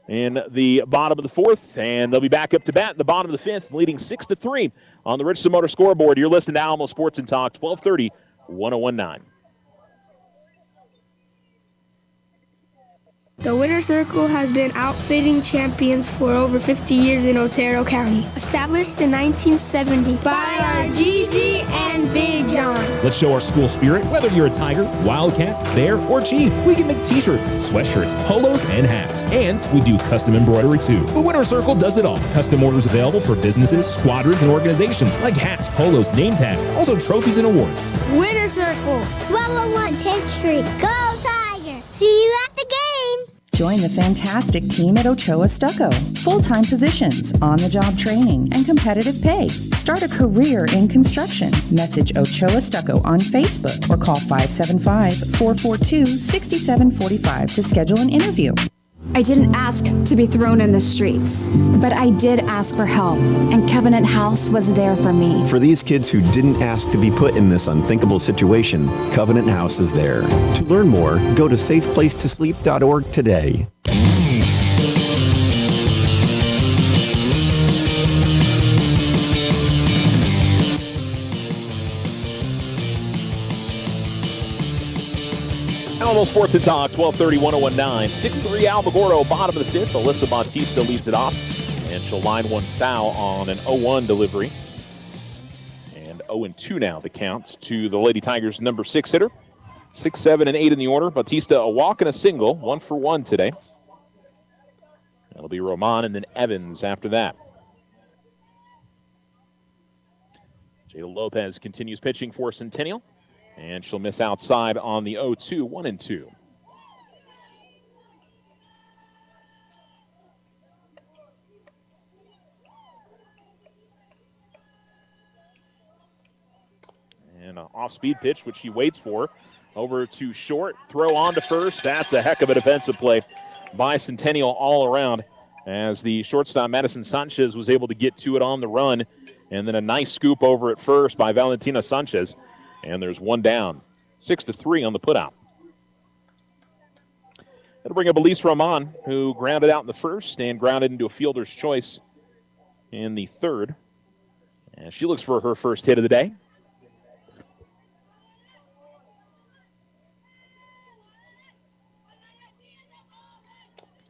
in the bottom of the 4th, and they'll be back up to bat in the bottom of the 5th, leading 6-3 on the Richardson Motor scoreboard. You're listening to Alamo Sports and Talk, 1230, 1019. The Winter Circle has been outfitting champions for over 50 years in Otero County. Established in 1970 by our Gigi and Big John. Let's show our school spirit. Whether you're a Tiger, Wildcat, Bear, or Chief, we can make t-shirts, sweatshirts, polos, and hats. And we do custom embroidery too. The Winter Circle does it all. Custom orders available for businesses, squadrons, and organizations like hats, polos, name tags, also trophies and awards. Winter Circle, 1201 10th Street. Go Tiger! See you at the game! Join the fantastic team at Ochoa Stucco. Full-time positions, on-the-job training, and competitive pay. Start a career in construction. Message Ochoa Stucco on Facebook or call 575-442-6745 to schedule an interview. I didn't ask to be thrown in the streets, but I did ask for help, and Covenant House was there for me. For these kids who didn't ask to be put in this unthinkable situation, Covenant House is there. To learn more, go to safeplacetosleep.org today. Alamo Sports and Talk, 1230, 1019. 6-3 Alamogordo, bottom of the 5th. Alyssa Bautista leads it off, and she'll line one foul on an 0-1 delivery. And 0-2 now the count to the Lady Tigers' number 6 hitter. 6, 7, and 8 in the order. Bautista a walk and a single, 1 for 1 today. That'll be Roman and then Evans after that. Jada Lopez continues pitching for Centennial. And she'll miss outside on the 0-2, 1-2. And an off-speed pitch, which she waits for. Over to short, throw on to first. That's a heck of a defensive play by Centennial all around, as the shortstop Madison Sanchez was able to get to it on the run. And then a nice scoop over at first by Valentina Sanchez. And there's one down. 6-3 on the putout. That'll bring up Elise Roman, who grounded out in the first and grounded into a fielder's choice in the third. And she looks for her first hit of the day.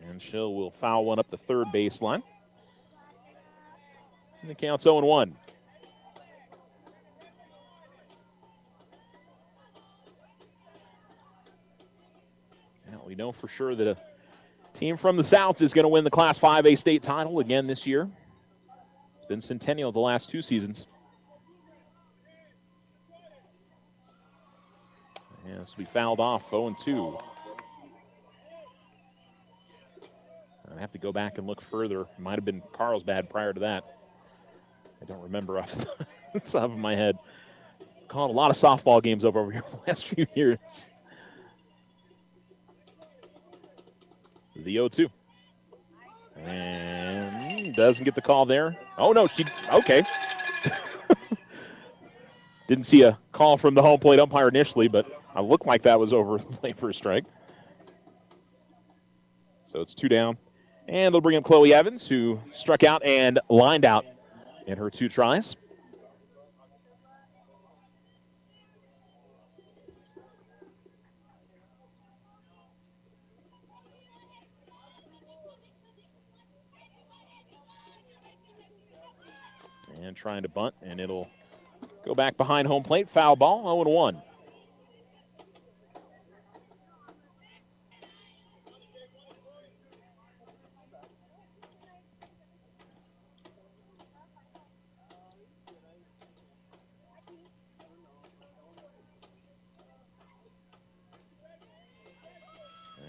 And she will foul one up the third baseline. And the count's 0-1. We know for sure that a team from the South is going to win the Class 5A state title again this year. It's been Centennial the last 2 seasons. And this will be fouled off, 0-2. I have to go back and look further. It might have been Carlsbad prior to that. I don't remember off the top of my head. Called a lot of softball games over here the last few years. The 0-2. And doesn't get the call there. Oh, no, okay. Didn't see a call from the home plate umpire initially, but it looked like that was over the plate for a strike. So it's 2 down. And they'll bring up Chloe Evans, who struck out and lined out in her 2 tries. And trying to bunt, and it'll go back behind home plate. Foul ball, 0-1.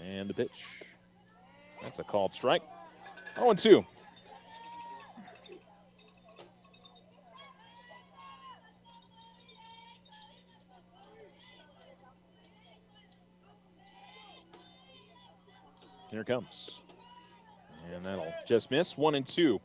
And the pitch. That's a called strike. 0-2. Here it comes. And that'll just miss. 1-2.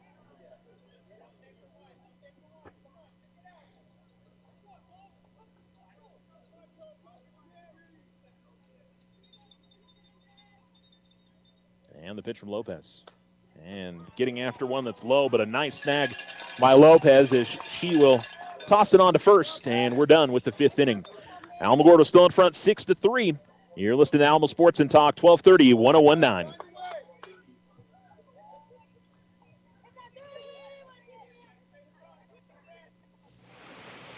And the pitch from Lopez. And getting after one that's low, but a nice snag by Lopez as she will toss it on to first. And we're done with the 5th inning. Alamogordo still in front 6-3. You're listening to Alamo Sports and Talk 1230, 1019.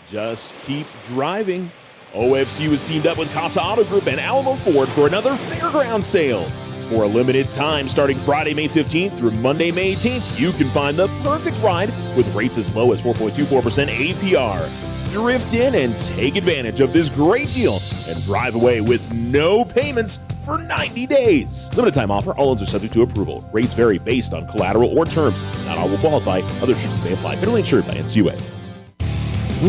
Just keep driving. OFCU is teamed up with Casa Auto Group and Alamo Ford for another fairground sale. For a limited time starting Friday, May 15th through Monday, May 18th, you can find the perfect ride with rates as low as 4.24% APR. Drift in and take advantage of this great deal and drive away with no payments for 90 days. Limited time offer. All loans are subject to approval. Rates vary based on collateral or terms. Not all will qualify. Other restrictions may apply. Federally insured by NCUA.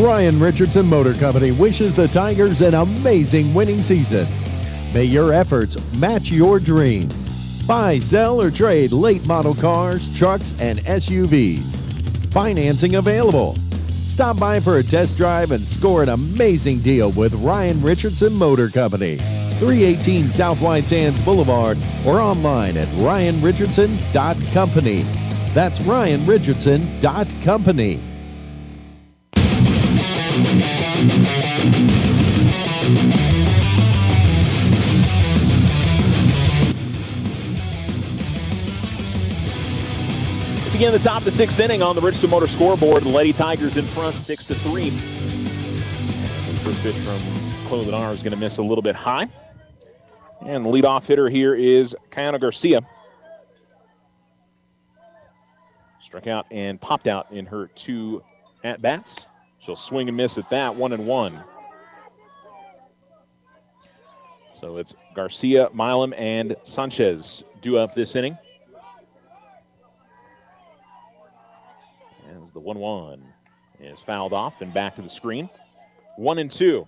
Ryan Richardson Motor Company wishes the Tigers an amazing winning season. May your efforts match your dreams. Buy, sell, or trade late model cars, trucks, and SUVs. Financing available. Stop by for a test drive and score an amazing deal with Ryan Richardson Motor Company. 318 South White Sands Boulevard or online at ryanrichardson.company. That's ryanrichardson.company. Begin the top of the 6th inning on the Richardson Motor scoreboard. The Lady Tigers in front 6-3. The first pitch from Chloe Lenar is going to miss a little bit high. And the leadoff hitter here is Kayana Garcia. Struck out and popped out in her 2 at-bats. She'll swing and miss at that, 1-1. So it's Garcia, Milam, and Sanchez due up this inning. As the 1-1 is fouled off and back to the screen. 1-2.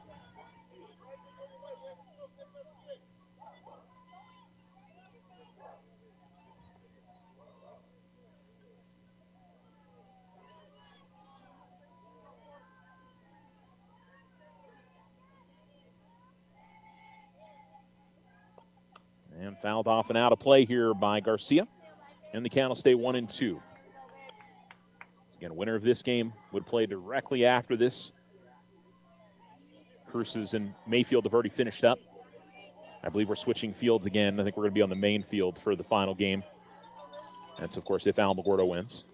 And fouled off and out of play here by Garcia. And the count will stay 1-2. Again, winner of this game would play directly after this. Cruces and Mayfield have already finished up. I believe we're switching fields again. I think we're going to be on the main field for the final game. That's, of course, if Alamogordo wins.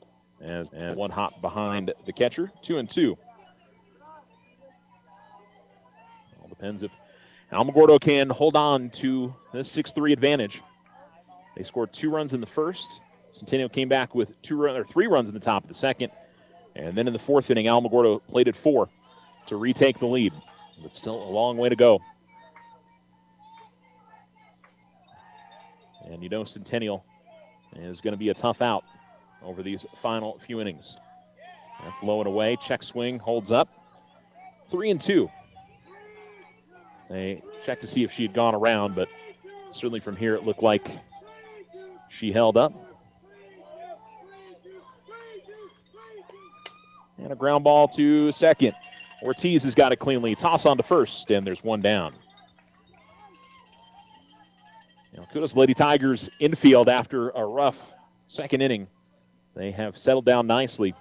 And one hop behind the catcher, 2-2. All depends if Alamogordo can hold on to this 6-3 advantage. They scored 2 runs in the first. Centennial came back with 3 runs in the top of the second. And then in the 4th inning, Alamogordo played at 4 to retake the lead. But still a long way to go. And you know Centennial is going to be a tough out over these final few innings. That's low and away. Check swing, holds up. 3-2. They checked to see if she had gone around, but certainly from here it looked like she held up. And a ground ball to second. Ortiz has got it cleanly. Toss on to first, and there's one down. Kudos to Lady Tigers infield after a rough second inning. They have settled down nicely.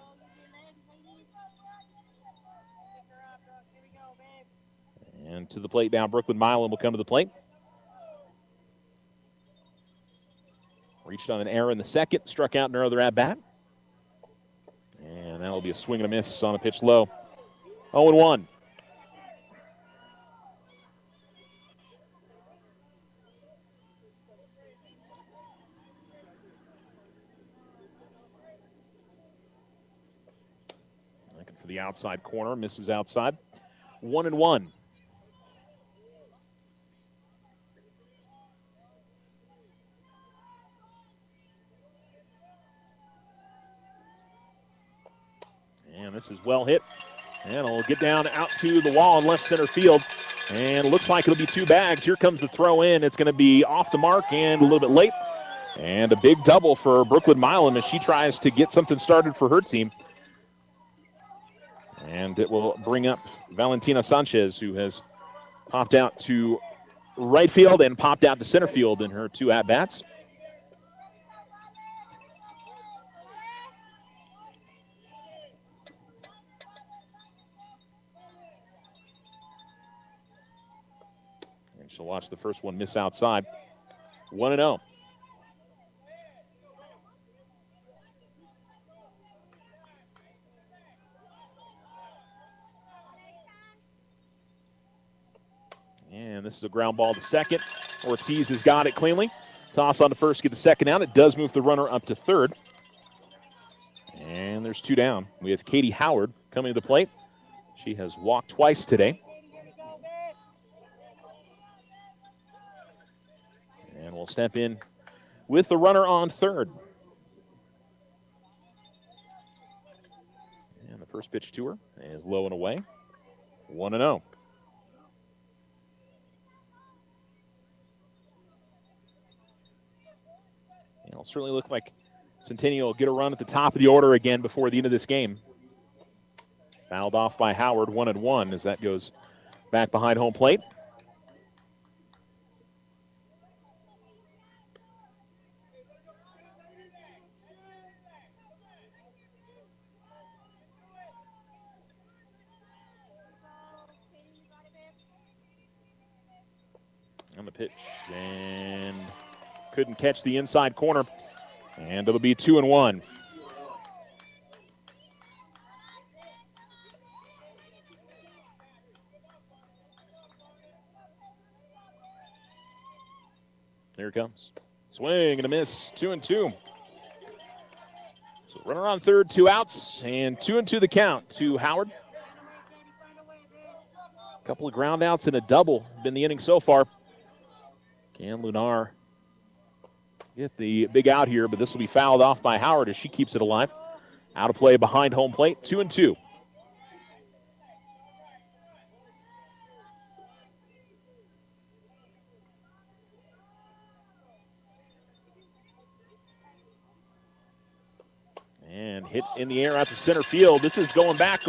And to the plate now, Brooklyn Milan will come to the plate. Reached on an error in the second, struck out in her other at-bat. And that'll be a swing and a miss on a pitch low. 0-1. Looking for the outside corner, misses outside. 1-1. And this is well hit. And it'll get down out to the wall in left center field. And it looks like it'll be two bags. Here comes the throw in. It's going to be off the mark and a little bit late. And a big double for Brooklyn Milan as she tries to get something started for her team. And it will bring up Valentina Sanchez, who has popped out to right field and popped out to center field in her two at-bats. She'll watch the first one miss outside. 1-0. And this is a ground ball to second. Ortiz has got it cleanly. Toss on to first, get the second out. It does move the runner up to third. And there's two down. We have Katie Howard coming to the plate. She has walked twice today. And we'll step in with the runner on third. And the first pitch to her is low and away. 1-0. It'll certainly look like Centennial will get a run at the top of the order again before the end of this game. Fouled off by Howard, 1-1 as that goes back behind home plate. On the pitch, and couldn't catch the inside corner, and it'll be 2-1. Here it comes. Swing and a miss, 2-2. So runner on third, two outs, and 2-2 the count to Howard. A couple of ground outs and a double been the inning so far. Can Lunar get the big out here, but this will be fouled off by Howard as she keeps it alive. Out of play behind home plate, 2-2. And hit in the air out to center field. This is going back,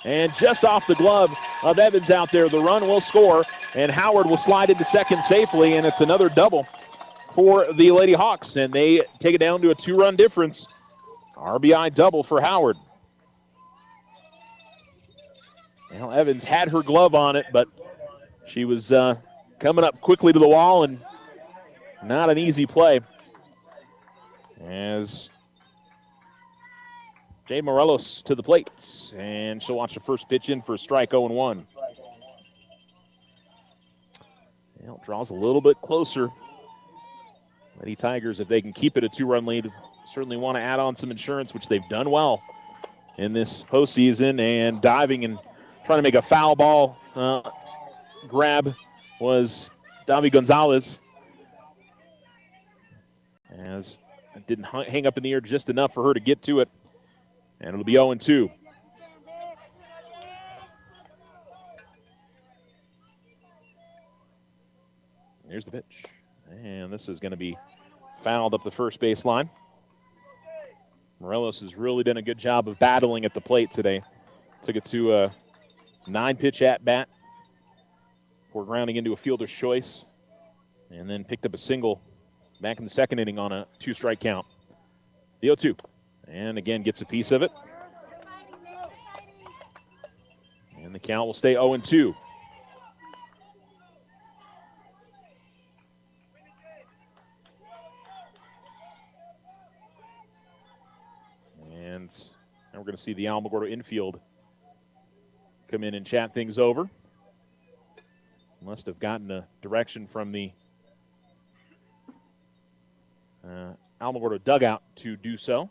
and just off the glove of Evans out there. The run will score, and Howard will slide into second safely, and it's another double for the Lady Hawks, and they take it down to a two-run difference. RBI double for Howard. Well, Evans had her glove on it, but she was coming up quickly to the wall, and not an easy play. As Jay Morelos to the plate, and she'll watch the first pitch in for a strike, 0-1. Well, draws a little bit closer. Lady Tigers, if they can keep it a two-run lead, certainly want to add on some insurance, which they've done well in this postseason. And diving and trying to make a foul ball grab was Davi Gonzalez. As it didn't hang up in the air just enough for her to get to it. And it'll be 0-2. Here's the pitch. And this is going to be fouled up the first base line. Morelos has really done a good job of battling at the plate today. Took it to a 9-pitch at-bat before grounding into a fielder's choice. and then picked up a single back in the second inning on a 2-strike count. The 0-2, and again gets a piece of it. And the count will stay 0-2. And now we're going to see the Alamogordo infield come in and chat things over. Must have gotten a direction from the Alamogordo dugout to do so.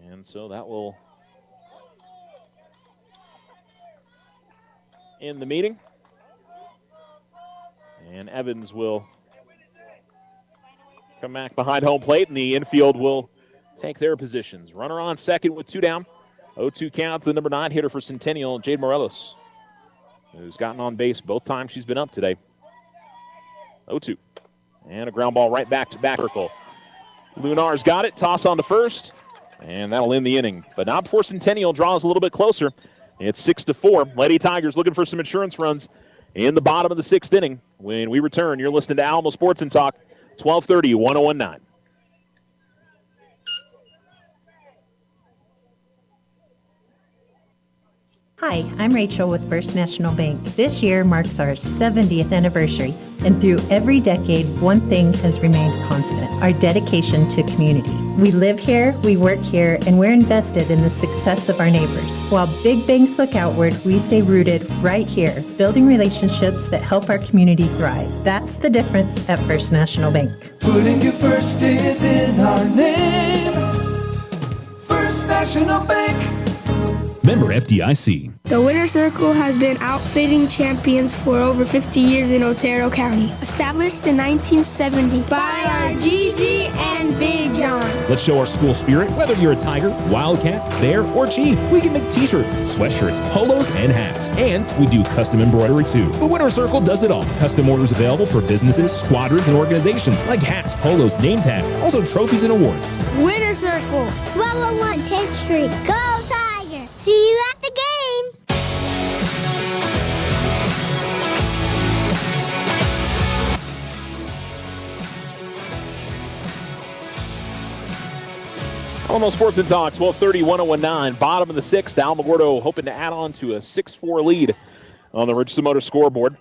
And so that will end the meeting. And Evans will come back behind home plate, and the infield will take their positions. Runner on second with 2 down. 0-2 count to the number 9 hitter for Centennial, Jade Morelos, who's gotten on base both times she's been up today. 0-2. And a ground ball right back to Backerkel. Lunar's got it. Toss on to first. And that'll end the inning. But not before Centennial draws a little bit closer. It's 6-4. Lady Tigers looking for some insurance runs in the bottom of the 6th inning. When we return, you're listening to Alamo Sports and Talk, 1230, 1019. Hi, I'm Rachel with First National Bank. This year marks our 70th anniversary, and through every decade, one thing has remained constant: our dedication to community. We live here, we work here, and we're invested in the success of our neighbors. While big banks look outward, we stay rooted right here, building relationships that help our community thrive. That's the difference at First National Bank. Putting you first is in our name. First National Bank. Member FDIC. The Winter Circle has been outfitting champions for over 50 years in Otero County. Established in 1970 by our Gigi and Big John. Let's show our school spirit. Whether you're a Tiger, Wildcat, Bear, or Chief, we can make t-shirts, sweatshirts, polos, and hats. And we do custom embroidery too. The Winter Circle does it all. Custom orders available for businesses, squadrons, and organizations like hats, polos, name tags, also trophies and awards. Winter Circle. 1201 10th Street. Go Tiger! See you at the games! Alamo Sports and Talk, 1230, 1019. Bottom of the 6th. Alamogordo hoping to add on to a 6-4 lead on the Richardson Motor scoreboard.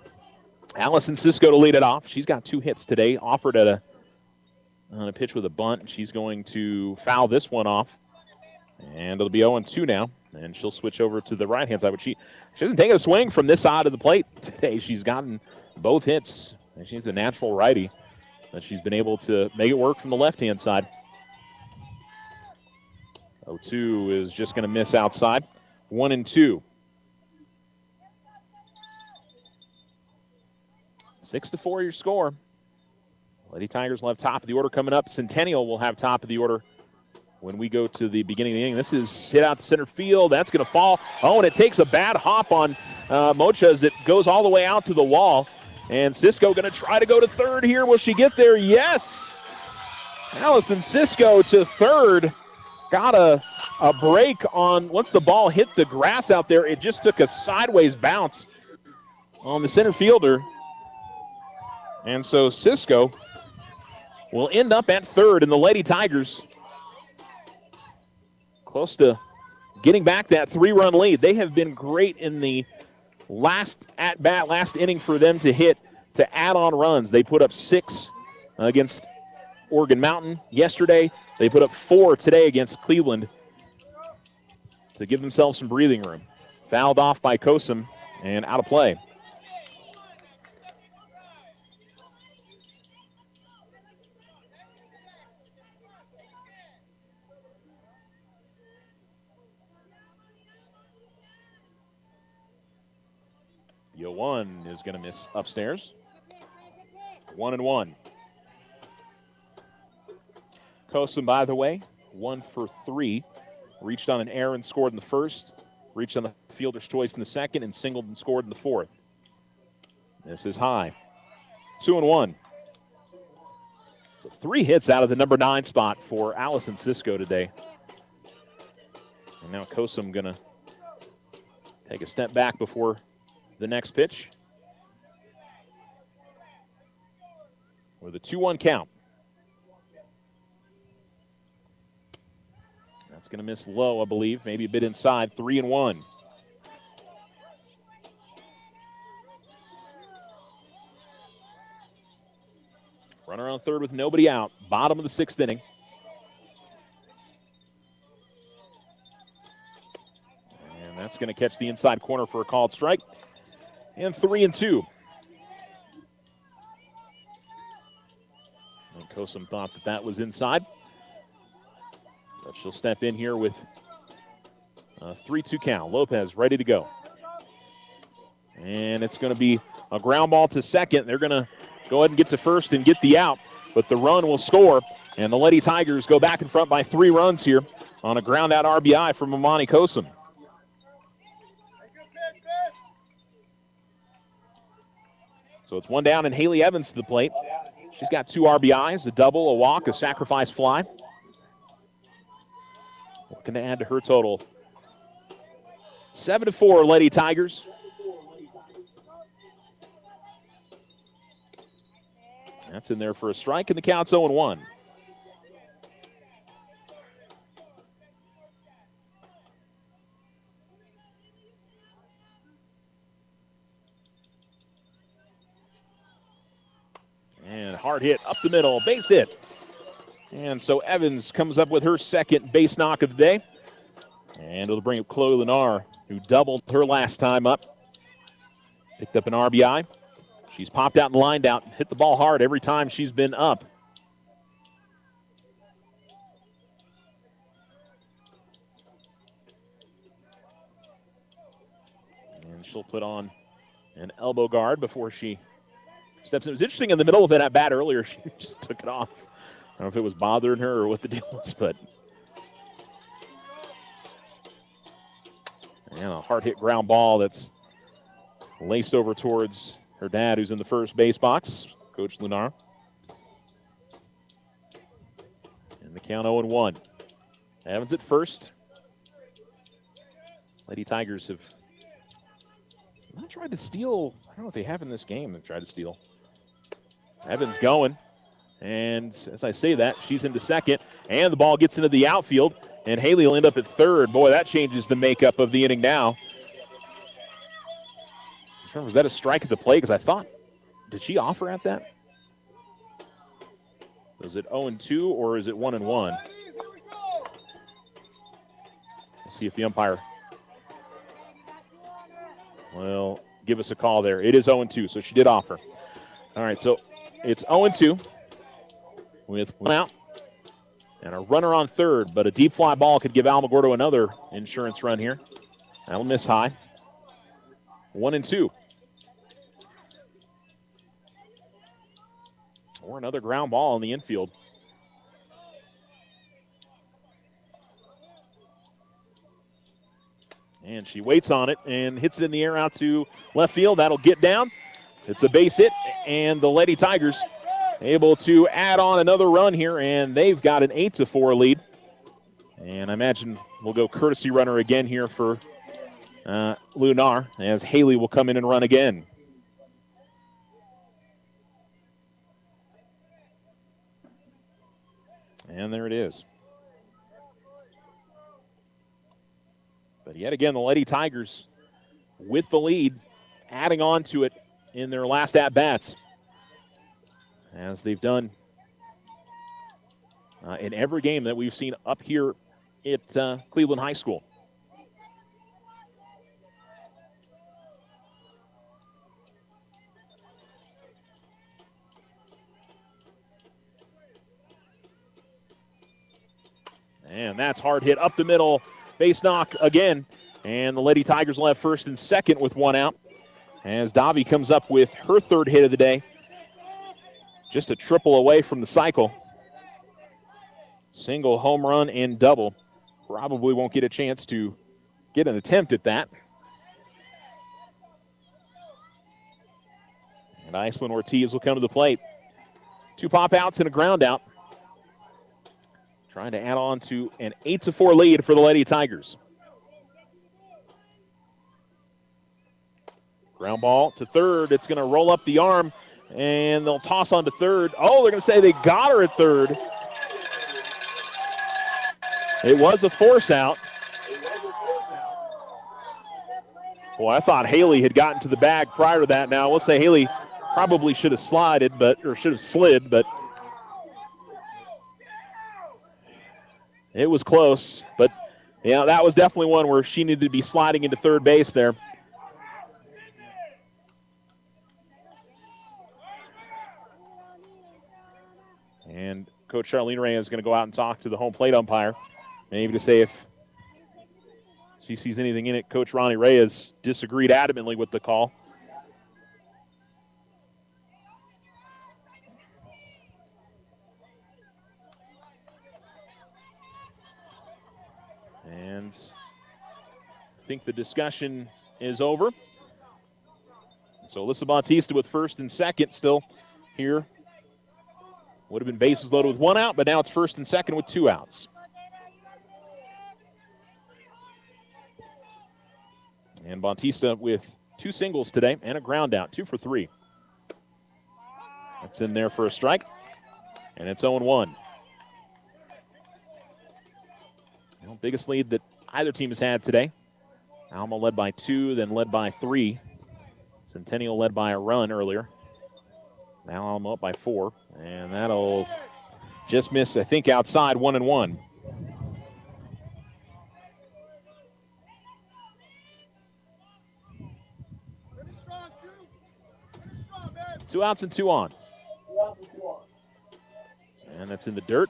Allison Cisco to lead it off. She's got 2 hits today. Offered at on a pitch with a bunt. She's going to foul this one off. And it'll be 0-2 now. And she'll switch over to the right-hand side. But she hasn't taken a swing from this side of the plate today. She's gotten both hits. And she's a natural righty. But she's been able to make it work from the left-hand side. 0-2 is just going to miss outside. 1-2. 6-4 your score. Lady Tigers will have top of the order coming up. Centennial will have top of the order when we go to the beginning of the inning. This is hit out to center field. That's going to fall. Oh, and it takes a bad hop on Mocha as it goes all the way out to the wall. And Cisco going to try to go to third here. Will she get there? Yes! Allison Cisco to third. Got a break on, once the ball hit the grass out there, it just took a sideways bounce on the center fielder. And so Cisco will end up at third, and the Lady Tigers close to getting back that 3-run lead. They have been great in the last at-bat, last inning for them to hit, to add on runs. They put up 6 against Oregon Mountain yesterday. They put up 4 today against Cleveland to give themselves some breathing room. Fouled off by Kosum and out of play. The 0-1 is going to miss upstairs. 1-1. Kosum, by the way, 1 for 3. Reached on an error and scored in the first. Reached on the fielder's choice in the second and singled and scored in the fourth. This is high. 2-1. So 3 hits out of the number 9 spot for Allison Cisco today. And now Kosum going to take a step back before the next pitch. With a 2-1 count. That's going to miss low, I believe. Maybe a bit inside. 3-1. Runner on third with nobody out. Bottom of the 6th inning. And that's going to catch the inside corner for a called strike. And 3-2. And Kosum thought that was inside. But she'll step in here with a 3-2 count. Lopez ready to go. And it's going to be a ground ball to second. They're going to go ahead and get to first and get the out. But the run will score. And the Lady Tigers go back in front by 3 runs here on a ground out RBI from Amani Kosum. So it's 1 down and Haley Evans to the plate. She's got 2 RBIs, a double, a walk, a sacrifice fly. Looking to add to her total. 7-4 Lady Tigers. That's in there for a strike, and the count's 0-1. And hard hit up the middle, base hit. And so Evans comes up with her second base knock of the day. And it'll bring up Chloe Lennar, who doubled her last time up. Picked up an RBI. She's popped out and lined out, hit the ball hard every time she's been up. And she'll put on an elbow guard before she steps in. It was interesting in the middle of that bat earlier, she just took it off. I don't know if it was bothering her or what the deal was, but. And a hard hit ground ball that's laced over towards her dad, who's in the first base box, Coach Lunar. And the count 0-1. Evans at first. Lady Tigers have not tried to steal. I don't know if they have in this game. They've tried to steal. Evans going. And as I say that, she's into second. And the ball gets into the outfield. And Haley will end up at third. Boy, that changes the makeup of the inning now. Was that a strike at the plate? Because I thought, did she offer at that? Was it 0-2 or is it 1-1? We'll see if the umpire will give us a call there. It is 0-2, so she did offer. All right, so it's 0-2 with 1 out and a runner on third, but a deep fly ball could give Alamogordo another insurance run here. That'll miss high. 1-2. Or another ground ball in the infield. And she waits on it and hits it in the air out to left field. That'll get down. It's a base hit, and the Lady Tigers able to add on another run here, and they've got an 8-4 lead. And I imagine we'll go courtesy runner again here for Lunar, as Haley will come in and run again. And there it is. But yet again, the Lady Tigers with the lead, adding on to it in their last at-bats, as they've done in every game that we've seen up here at Cleveland High School. And that's hard hit up the middle. Base knock again. And the Lady Tigers will have first and second with 1 out. As Davi comes up with her third hit of the day. Just a triple away from the cycle. Single, home run, and double. Probably won't get a chance to get an attempt at that. And Iceland Ortiz will come to the plate. 2 pop outs and a ground out. Trying to add on to an 8-4 lead for the Lady Tigers. Ground ball to third. It's going to roll up the arm, and they'll toss on to third. Oh, they're going to say they got her at third. It was a force out. Boy, I thought Haley had gotten to the bag prior to that. Now, we'll say Haley probably should have slid, but it was close. But, yeah, that was definitely one where she needed to be sliding into third base there. And Coach Charlene Ray is going to go out and talk to the home plate umpire, maybe to say if she sees anything in it. Coach Ronnie Ray has disagreed adamantly with the call. And I think the discussion is over. So Alyssa Bautista with first and second still here. Would have been bases loaded with one out, but now it's first and second with 2 outs. And Bautista with 2 singles today and a ground out, 2 for 3. That's in there for a strike, and it's 0-1. Biggest lead that either team has had today. Alma led by 2, then led by 3. Centennial led by a run earlier. Now Alma up by 4, and that'll just miss, I think, outside 1-1. Two outs and 2 on. And that's in the dirt.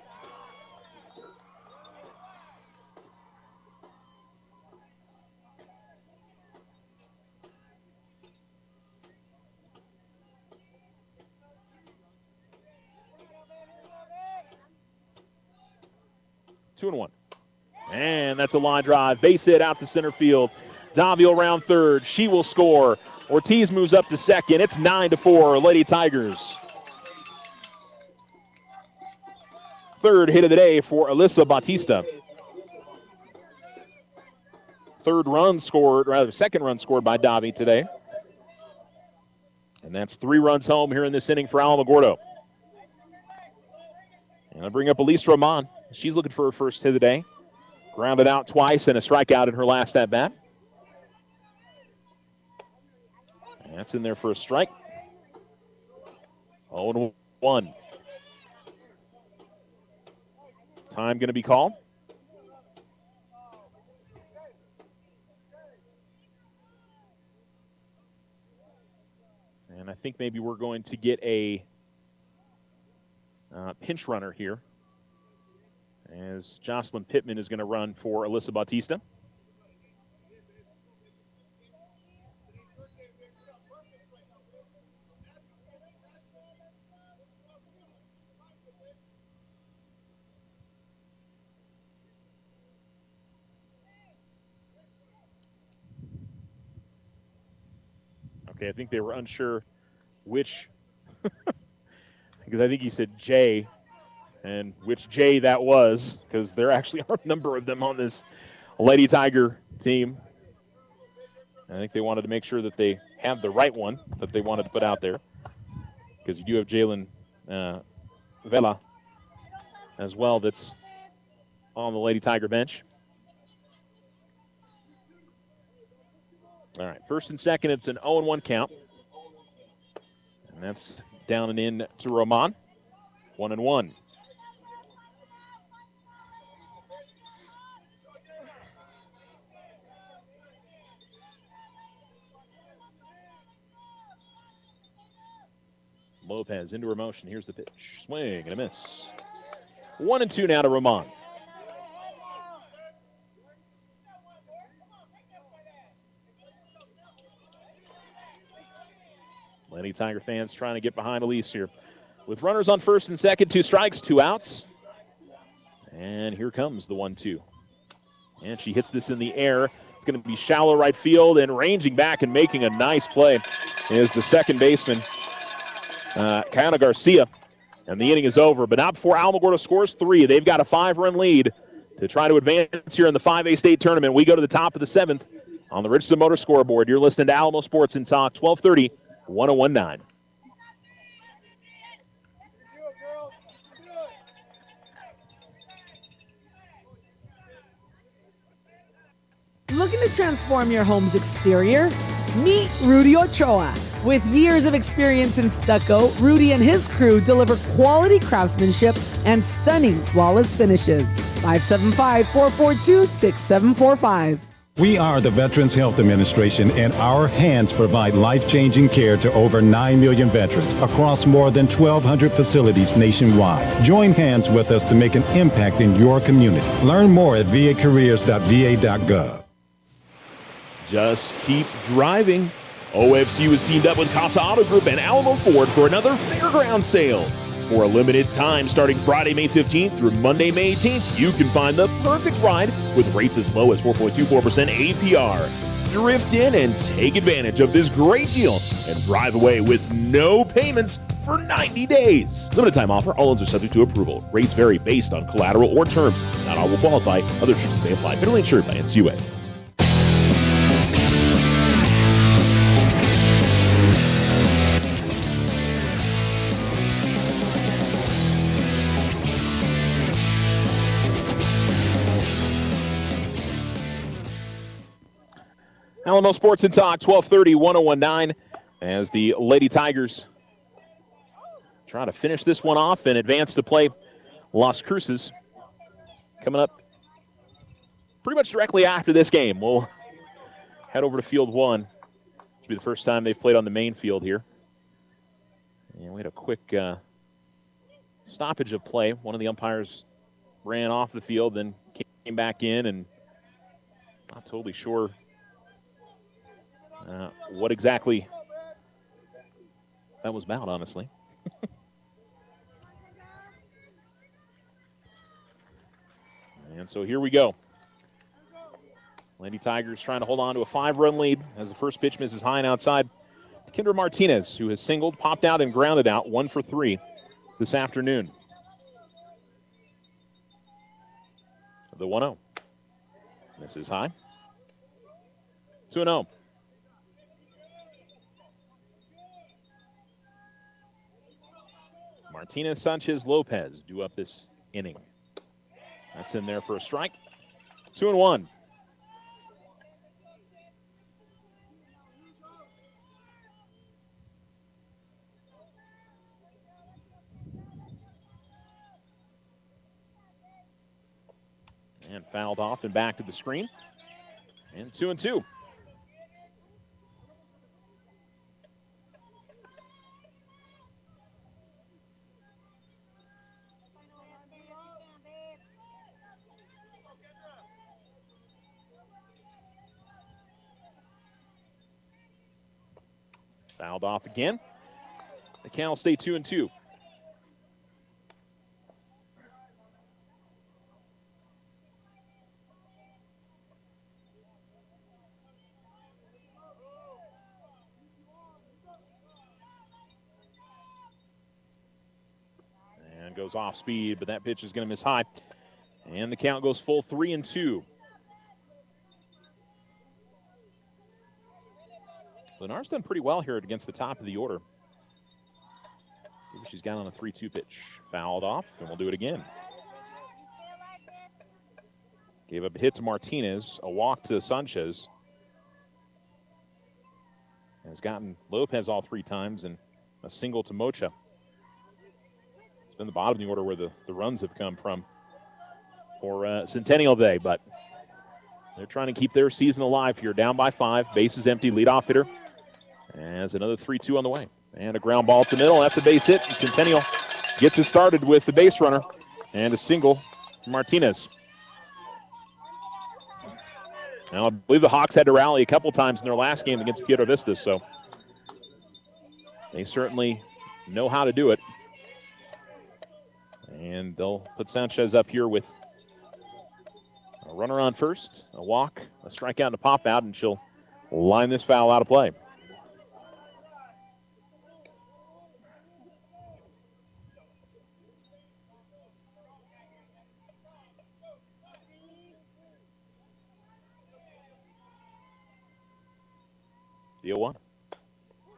Two and 1. And that's a line drive. Base hit out to center field. Davio around third. She will score. Ortiz moves up to second. It's 9-4, Lady Tigers. Third hit of the day for Alyssa Bautista. Second run scored by Davi today. And that's 3 runs home here in this inning for Alamogordo. And I bring up Elise Roman. She's looking for her first hit of the day. Grounded out twice and a strikeout in her last at-bat. That's in there for a strike. 0-1. Time going to be called. And I think maybe we're going to get a pinch runner here, as Jocelyn Pittman is going to run for Alyssa Bautista. Okay, I think they were unsure which, because I think he said J, and which J that was, because there actually are a number of them on this Lady Tiger team. I think they wanted to make sure that they have the right one that they wanted to put out there, because you do have Jalen Vela as well that's on the Lady Tiger bench. All right, first and second, it's an 0-1 count. And that's down and in to Roman. 1-1. Lopez into her motion. Here's the pitch. Swing and a miss. 1-2 now to Roman. Lady Tiger fans trying to get behind Elise here. With runners on first and second, 2 strikes, 2 outs. And here comes the 1-2. And she hits this in the air. It's going to be shallow right field, and ranging back and making a nice play is the second baseman, Kiana Garcia. And the inning is over, but not before Alamogordo scores 3. They've got a 5-run lead to try to advance here in the 5A state tournament. We go to the top of the 7th on the Richardson Motor scoreboard. You're listening to Alamo Sports and Talk, 1230, 1019. Looking to transform your home's exterior? Meet Rudy Ochoa. With years of experience in stucco, Rudy and his crew deliver quality craftsmanship and stunning flawless finishes. 575-442-6745. We are the Veterans Health Administration, and our hands provide life-changing care to over 9 million veterans across more than 1,200 facilities nationwide. Join hands with us to make an impact in your community. Learn more at vacareers.va.gov. Just keep driving. OFCU is teamed up with Casa Auto Group and Alamo Ford for another fairground sale. For a limited time starting Friday, May 15th through Monday, May 18th, you can find the perfect ride with rates as low as 4.24% APR. Drift in and take advantage of this great deal and drive away with no payments for 90 days. Limited time offer. All loans are subject to approval. Rates vary based on collateral or terms. Not all will qualify. Other restrictions may apply. Federally insured by NCUA. Alamo Sports and Talk, 1230, 1019, as the Lady Tigers try to finish this one off and advance to play Las Cruces. Coming up pretty much directly after this game. We'll head over to Field 1. This will be the first time they've played on the main field here. And we had a quick stoppage of play. One of the umpires ran off the field, then came back in, and not totally sure what exactly that was about, honestly. And so here we go. Lady Tigers trying to hold on to a 5-run lead as the first pitch misses high and outside. Kendra Martinez, who has singled, popped out, and grounded out, 1 for 3 this afternoon. The 1-0. Misses high. 2-0. Martinez, Sanchez, Lopez do up this inning. That's in there for a strike. 2-1. And fouled off and back to the screen. And 2-2. Fouled off again. The count will stay 2-2. And goes off speed, but that pitch is going to miss high. And the count goes full 3-2. Lennar's done pretty well here against the top of the order. See what she's got on a 3-2 pitch. Fouled off, and we'll do it again. Gave up a hit to Martinez, a walk to Sanchez. Has gotten Lopez all 3 times and a single to Mocha. It's been the bottom of the order where the runs have come from for Centennial Day, but they're trying to keep their season alive here. Down by 5, bases empty, leadoff hitter. As another 3-2 on the way. And a ground ball to the middle. That's a base hit. Centennial gets it started with the base runner. And a single from Martinez. Now, I believe the Hawks had to rally a couple times in their last game against Piedra Vista, so they certainly know how to do it. And they'll put Sanchez up here with a runner on first, a walk, a strikeout, and a pop out, and she'll line this foul out of play. Deal one.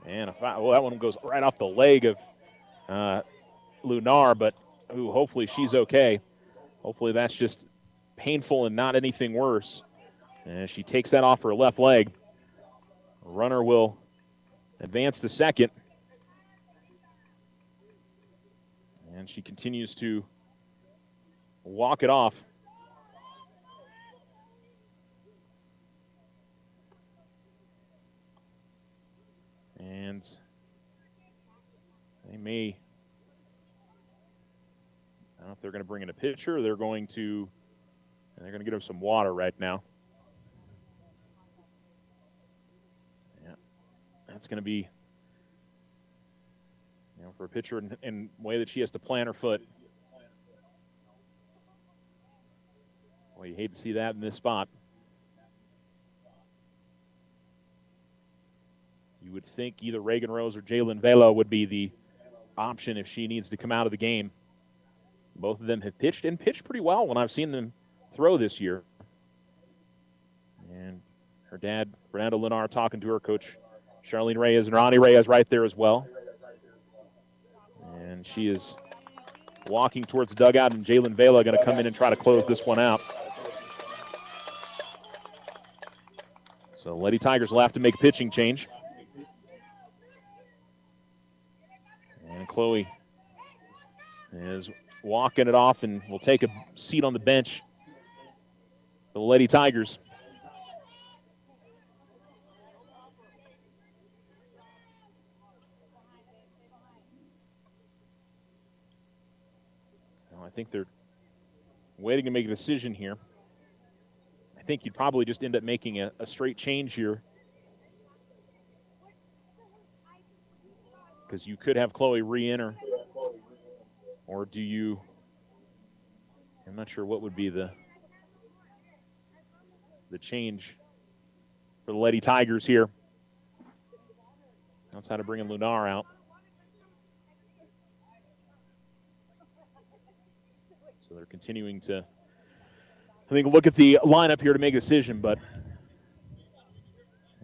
And that one goes right off the leg of Lunar, but hopefully she's okay. Hopefully that's just painful and not anything worse. And she takes that off her left leg. Runner will advance to second. And she continues to walk it off. And they may, I don't know if they're going to bring in a pitcher or they're going to get her some water right now. Yeah, that's going to be, for a pitcher in the way that she has to plant her foot. Well, you hate to see that in this spot. You would think either Reagan Rose or Jalen Vela would be the option if she needs to come out of the game. Both of them have pitched pretty well when I've seen them throw this year. And her dad, Fernando Lenar, talking to her coach, Charlene Reyes, and Ronnie Reyes right there as well. And she is walking towards the dugout, and Jalen Vela going to come in and try to close this one out. So Lady Tigers will have to make a pitching change. And Chloe is walking it off and will take a seat on the bench for the Lady Tigers. Well, I think they're waiting to make a decision here. I think you'd probably just end up making a straight change here, because you could have Chloe re-enter, or do you? I'm not sure what would be the change for the Lady Tigers here. Outside of bringing Lunar out. So they're continuing to, I think, look at the lineup here to make a decision, but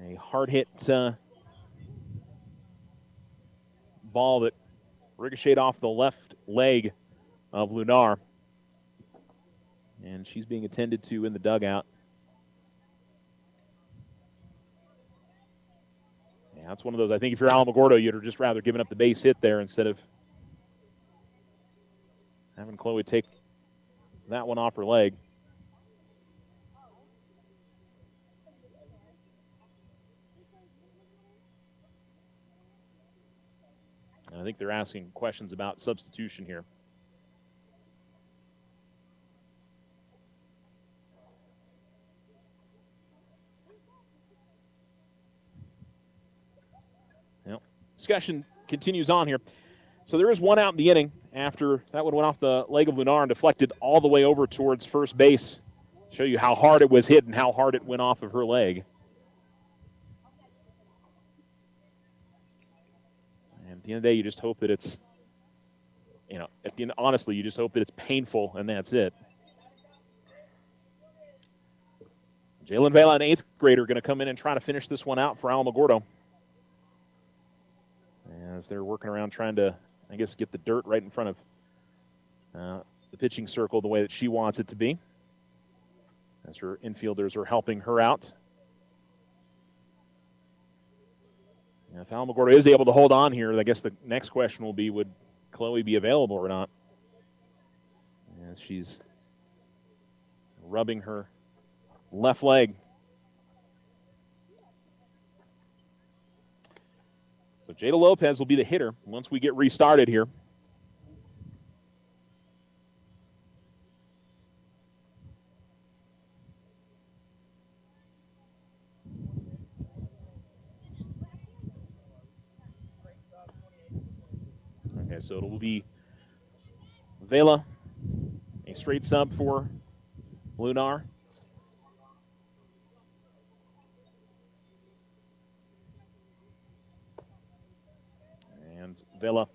a hard hit ball that ricocheted off the left leg of Lunar. And she's being attended to in the dugout. Yeah, that's one of those, I think if you're Alamogordo, you'd just rather giving up the base hit there instead of having Chloe take that one off her leg. And I think they're asking questions about substitution here. Well, discussion continues on here. So there is one out in the inning after that one went off the leg of Lunar and deflected all the way over towards first base. Show you how hard it was hit and how hard it went off of her leg. And at the end of the day, you just hope that it's, at the end, honestly, you just hope that it's painful and that's it. Jalen Vela, an 8th grader, going to come in and try to finish this one out for Alamogordo. As they're working around trying to, I guess, get the dirt right in front of the pitching circle the way that she wants it to be. As her infielders are helping her out. And if Alamogordo is able to hold on here, I guess the next question will be, would Chloe be available or not? As she's rubbing her left leg. So Jada Lopez will be the hitter once we get restarted here. Okay, so it will be Vela, a straight sub for Lunar. And Vela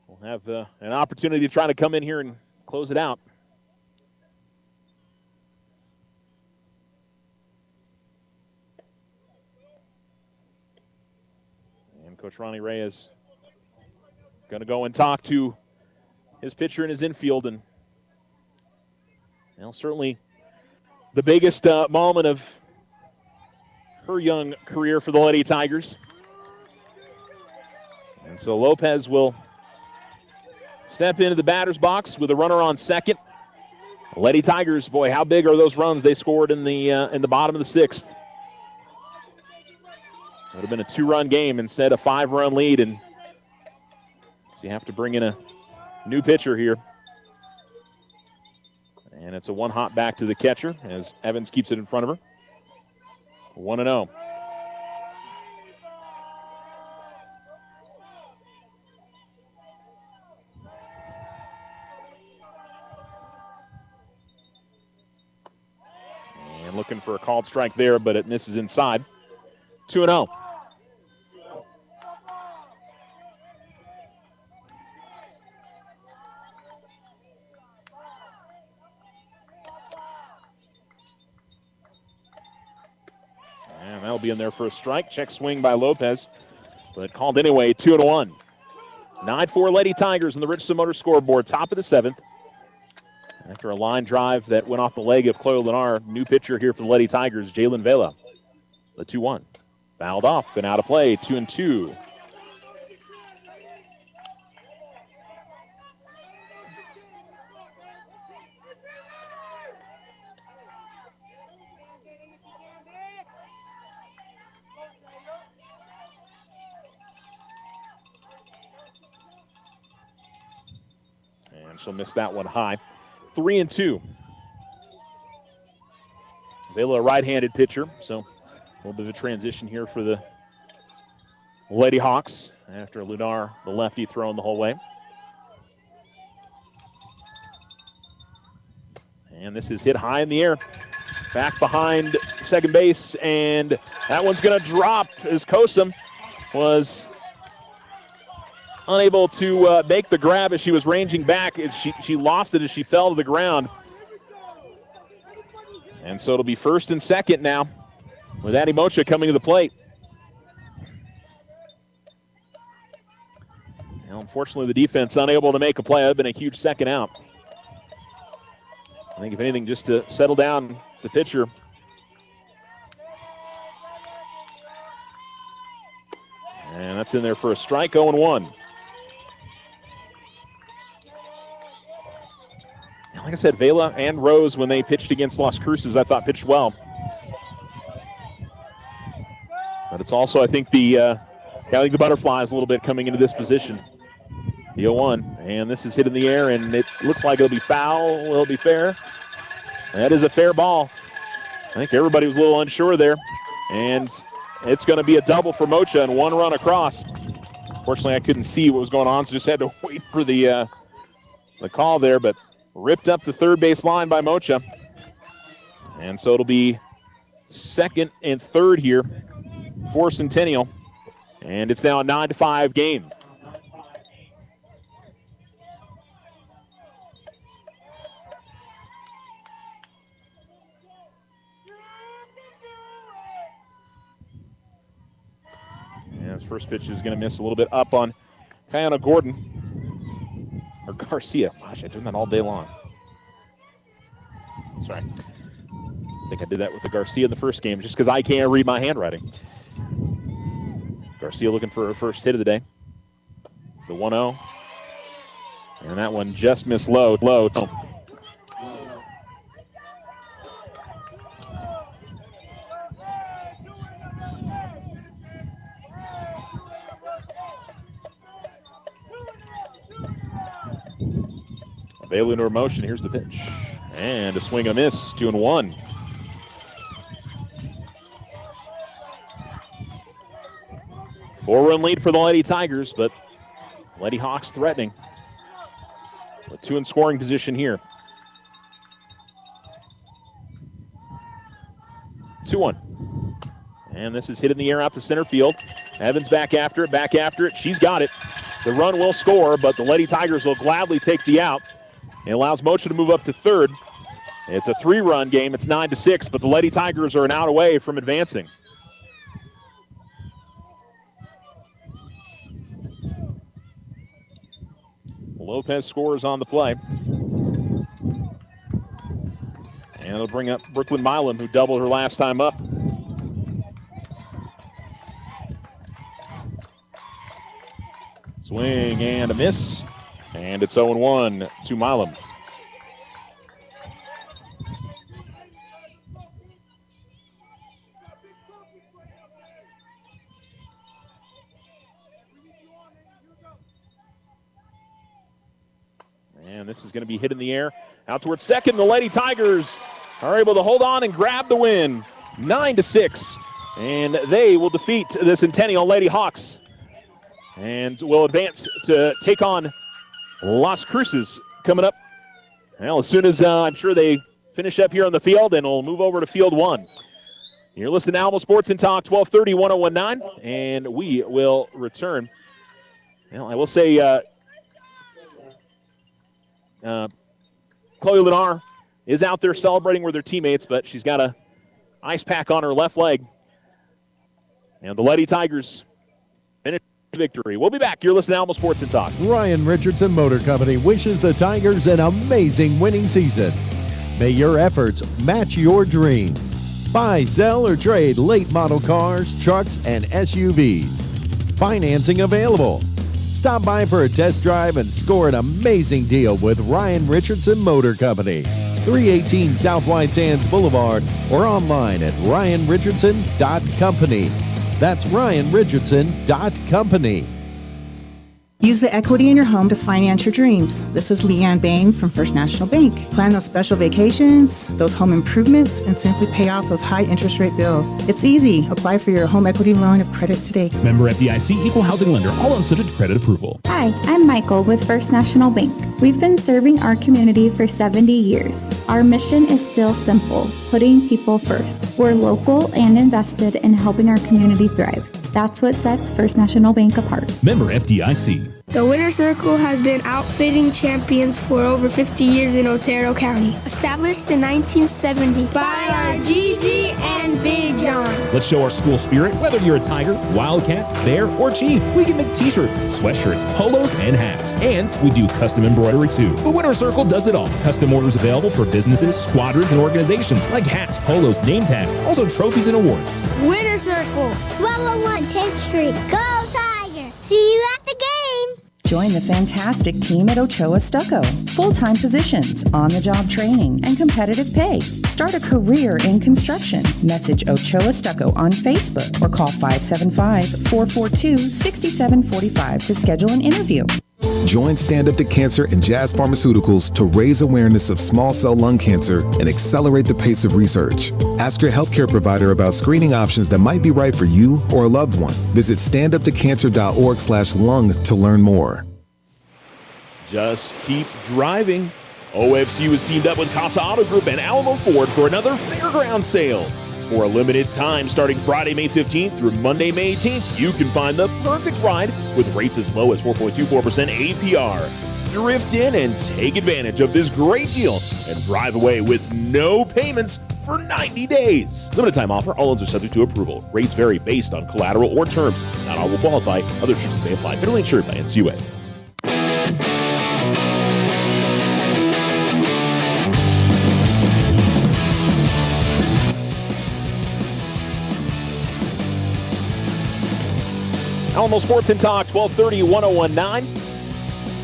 will have an opportunity to try to come in here and close it out. Coach Ronnie Reyes going to go and talk to his pitcher in his infield. And certainly the biggest moment of her young career for the Lady Tigers. And so Lopez will step into the batter's box with a runner on second. Lady Tigers, boy, how big are those runs they scored in the bottom of the sixth? Would have been a 2-run game instead of a 5-run lead, and so you have to bring in a new pitcher here. And it's a 1-hop back to the catcher as Evans keeps it in front of her. 1-0. And looking for a called strike there, but it misses inside. 2-0. And that'll be in there for a strike. Check swing by Lopez, but called anyway. 2-1. 9-4 Lady Tigers on the Richardson Motor scoreboard. Top of the 7th. After a line drive that went off the leg of Chloe Lenar, new pitcher here for the Lady Tigers, Jalen Vela. The 2-1. Fouled off and out of play. 2-2. And she'll miss that one high. 3-2. Vela, a right-handed pitcher, so a little bit of a transition here for the Lady Hawks after Lunar, the lefty, throwing the whole way. And this is hit high in the air. Back behind second base, and that one's going to drop as Kosum was unable to make the grab as she was ranging back. She lost it as she fell to the ground. And so it'll be first and second now with Addie Mocha coming to the plate. Now, unfortunately, the defense unable to make a play. That would have been a huge second out. I think, if anything, just to settle down the pitcher. And that's in there for a strike, 0-1. Like I said, Vela and Rose, when they pitched against Las Cruces, I thought pitched well. But it's also, I think, the Butterflies a little bit coming into this position. The 0-1, and this is hit in the air, and it looks like it'll be foul. Will it be fair? That is a fair ball. I think everybody was a little unsure there, and it's going to be a double for Mocha and 1 run across. Fortunately, I couldn't see what was going on, so just had to wait for the call there, but ripped up the third base line by Mocha. And so it'll be second and third here for Centennial. And it's now a 9-5 game. And his first pitch is going to miss a little bit up on Kiana Gordon. Or Garcia. Gosh, I've done that all day long. Sorry. I think I did that with the Garcia in the first game just because I can't read my handwriting. Garcia looking for her first hit of the day. The 1-0. And that one just missed low. Vela into her motion. Here's the pitch. And a swing and a miss. 2-1. Four-run lead for the Lady Tigers, but Lady Hawks threatening. With 2 in scoring position here. 2-1. And this is hit in the air out to center field. Evans back after it. She's got it. The run will score, but the Lady Tigers will gladly take the out. It allows Mocha to move up to third. It's a 3-run game. It's 9-6, but the Lady Tigers are an out away from advancing. Lopez scores on the play. And it'll bring up Brooklyn Milam, who doubled her last time up. Swing and a miss. And it's 0-1 to Milam. And this is going to be hit in the air. Out towards second. The Lady Tigers are able to hold on and grab the win. 9-6. And they will defeat the Centennial Lady Hawks. And will advance to take on Las Cruces coming up. Well, as soon as I'm sure they finish up here on the field, and we'll move over to field one. You're listening to Alamo Sports and Talk, 1230, 1019, and we will return. Well, I will say Chloe Lenar is out there celebrating with her teammates, but she's got a ice pack on her left leg. And the Lady Tigers finish victory. We'll be back. You're listening to Alamo Sports and Talk. Ryan Richardson Motor Company wishes the Tigers an amazing winning season. May your efforts match your dreams. Buy, sell, or trade late model cars, trucks, and SUVs. Financing available. Stop by for a test drive and score an amazing deal with Ryan Richardson Motor Company. 318 South White Sands Boulevard or online at ryanrichardson.company. That's ryanrichardson.company. Use the equity in your home to finance your dreams. This is Leanne Bain from First National Bank. Plan those special vacations, those home improvements, and simply pay off those high interest rate bills. It's easy. Apply for your home equity line of credit today. Member FDIC, equal housing lender, all loans subject to credit approval. Hi, I'm Michael with First National Bank. We've been serving our community for 70 years. Our mission is still simple, putting people first. We're local and invested in helping our community thrive. That's what sets First National Bank apart. Member FDIC. The Winter Circle has been outfitting champions for over 50 years in Otero County. Established in 1970 by our Gigi and Big John. Let's show our school spirit. Whether you're a Tiger, Wildcat, Bear, or Chief, we can make t-shirts, sweatshirts, polos, and hats. And we do custom embroidery too. The Winter Circle does it all. Custom orders available for businesses, squadrons, and organizations like hats, polos, name tags, also trophies and awards. Winter Circle, 1201 10th Street. Go Tiger! See you at the game! Join the fantastic team at Ochoa Stucco. Full-time positions, on-the-job training, and competitive pay. Start a career in construction. Message Ochoa Stucco on Facebook or call 575-442-6745 to schedule an interview. Join Stand Up to Cancer and Jazz Pharmaceuticals to raise awareness of small cell lung cancer and accelerate the pace of research. Ask your healthcare provider about screening options that might be right for you or a loved one. Visit standuptocancer.org/lung to learn more. Just keep driving. OFCU is teamed up with Casa Auto Group and Alamo Ford for another fairground sale. For a limited time starting Friday, May 15th through Monday, May 18th, you can find the perfect ride with rates as low as 4.24% APR. Drift in and take advantage of this great deal and drive away with no payments for 90 days. Limited time offer. All loans are subject to approval. Rates vary based on collateral or terms. Not all will qualify. Other restrictions may apply. Federally insured by NCUA. Alamo Sports and Talk, 1230, 1019.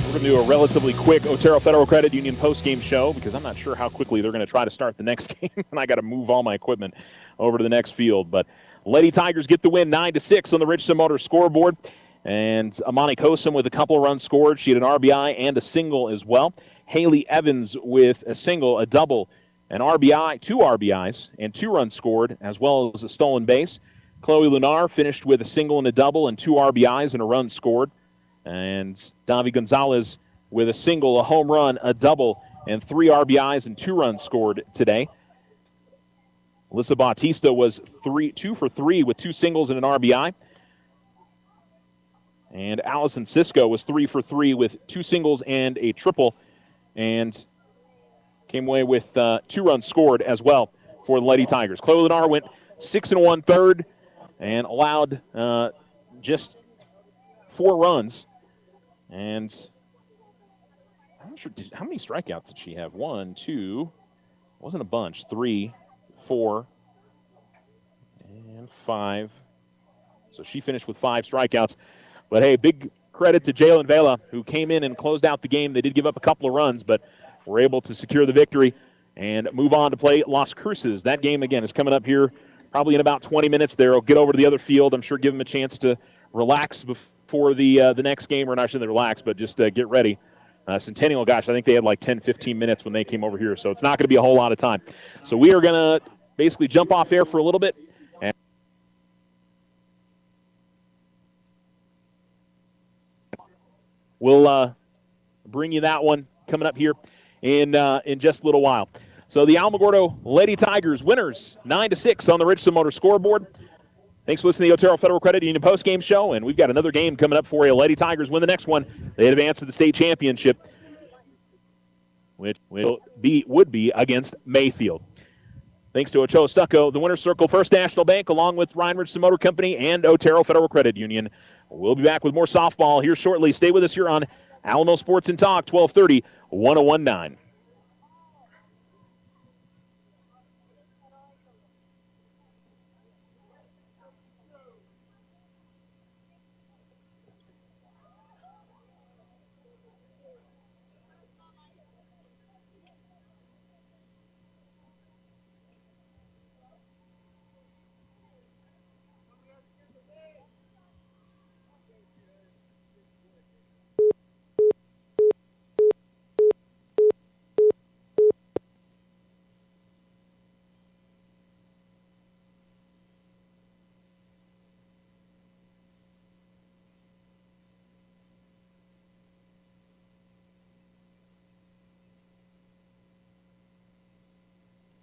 We're going to do a relatively quick Otero Federal Credit Union post-game show because I'm not sure how quickly they're going to try to start the next game, and I got to move all my equipment over to the next field. But Lady Tigers get the win 9-6 on the Richardson Motor scoreboard. And Amani Kosum with a couple of runs scored. She had an RBI and a single as well. Haley Evans with a single, a double, an RBI, 2 RBIs, and 2 runs scored, as well as a stolen base. Chloe Lunar finished with a single and a double and 2 RBIs and a run scored. And Davi Gonzalez with a single, a home run, a double, and 3 RBIs and 2 runs scored today. Alyssa Bautista was 2 for 3 with 2 singles and an RBI. And Allison Cisco was 3 for 3 with 2 singles and a triple, and came away with 2 runs scored as well for the Lady Tigers. Chloe Lunar went 6 1/3 and allowed just 4 runs. And I'm not sure, how many strikeouts did she have? 1, 2, wasn't a bunch. 3, 4, and 5. So she finished with 5 strikeouts. But hey, big credit to Jalen Vela, who came in and closed out the game. They did give up a couple of runs, but were able to secure the victory and move on to play Las Cruces. That game, again, is coming up here probably in about 20 minutes. They'll get over to the other field. I'm sure give them a chance to relax before the next game, or not sure they relax, but just get ready. Centennial, gosh, I think they had like 10, 15 minutes when they came over here, so it's not going to be a whole lot of time. So we are going to basically jump off air for a little bit. And we'll bring you that one coming up here in just a little while. So the Alamogordo Lady Tigers winners 9-6 on the Richardson Motor scoreboard. Thanks for listening to the Otero Federal Credit Union postgame show, and we've got another game coming up for you. Lady Tigers win the next one. They advance to the state championship, which would be against Mayfield. Thanks to Ochoa Stucco, the Winner's Circle First National Bank, along with Ryan Richardson Motor Company and Otero Federal Credit Union. We'll be back with more softball here shortly. Stay with us here on Alamo Sports and Talk, 1230, 1019.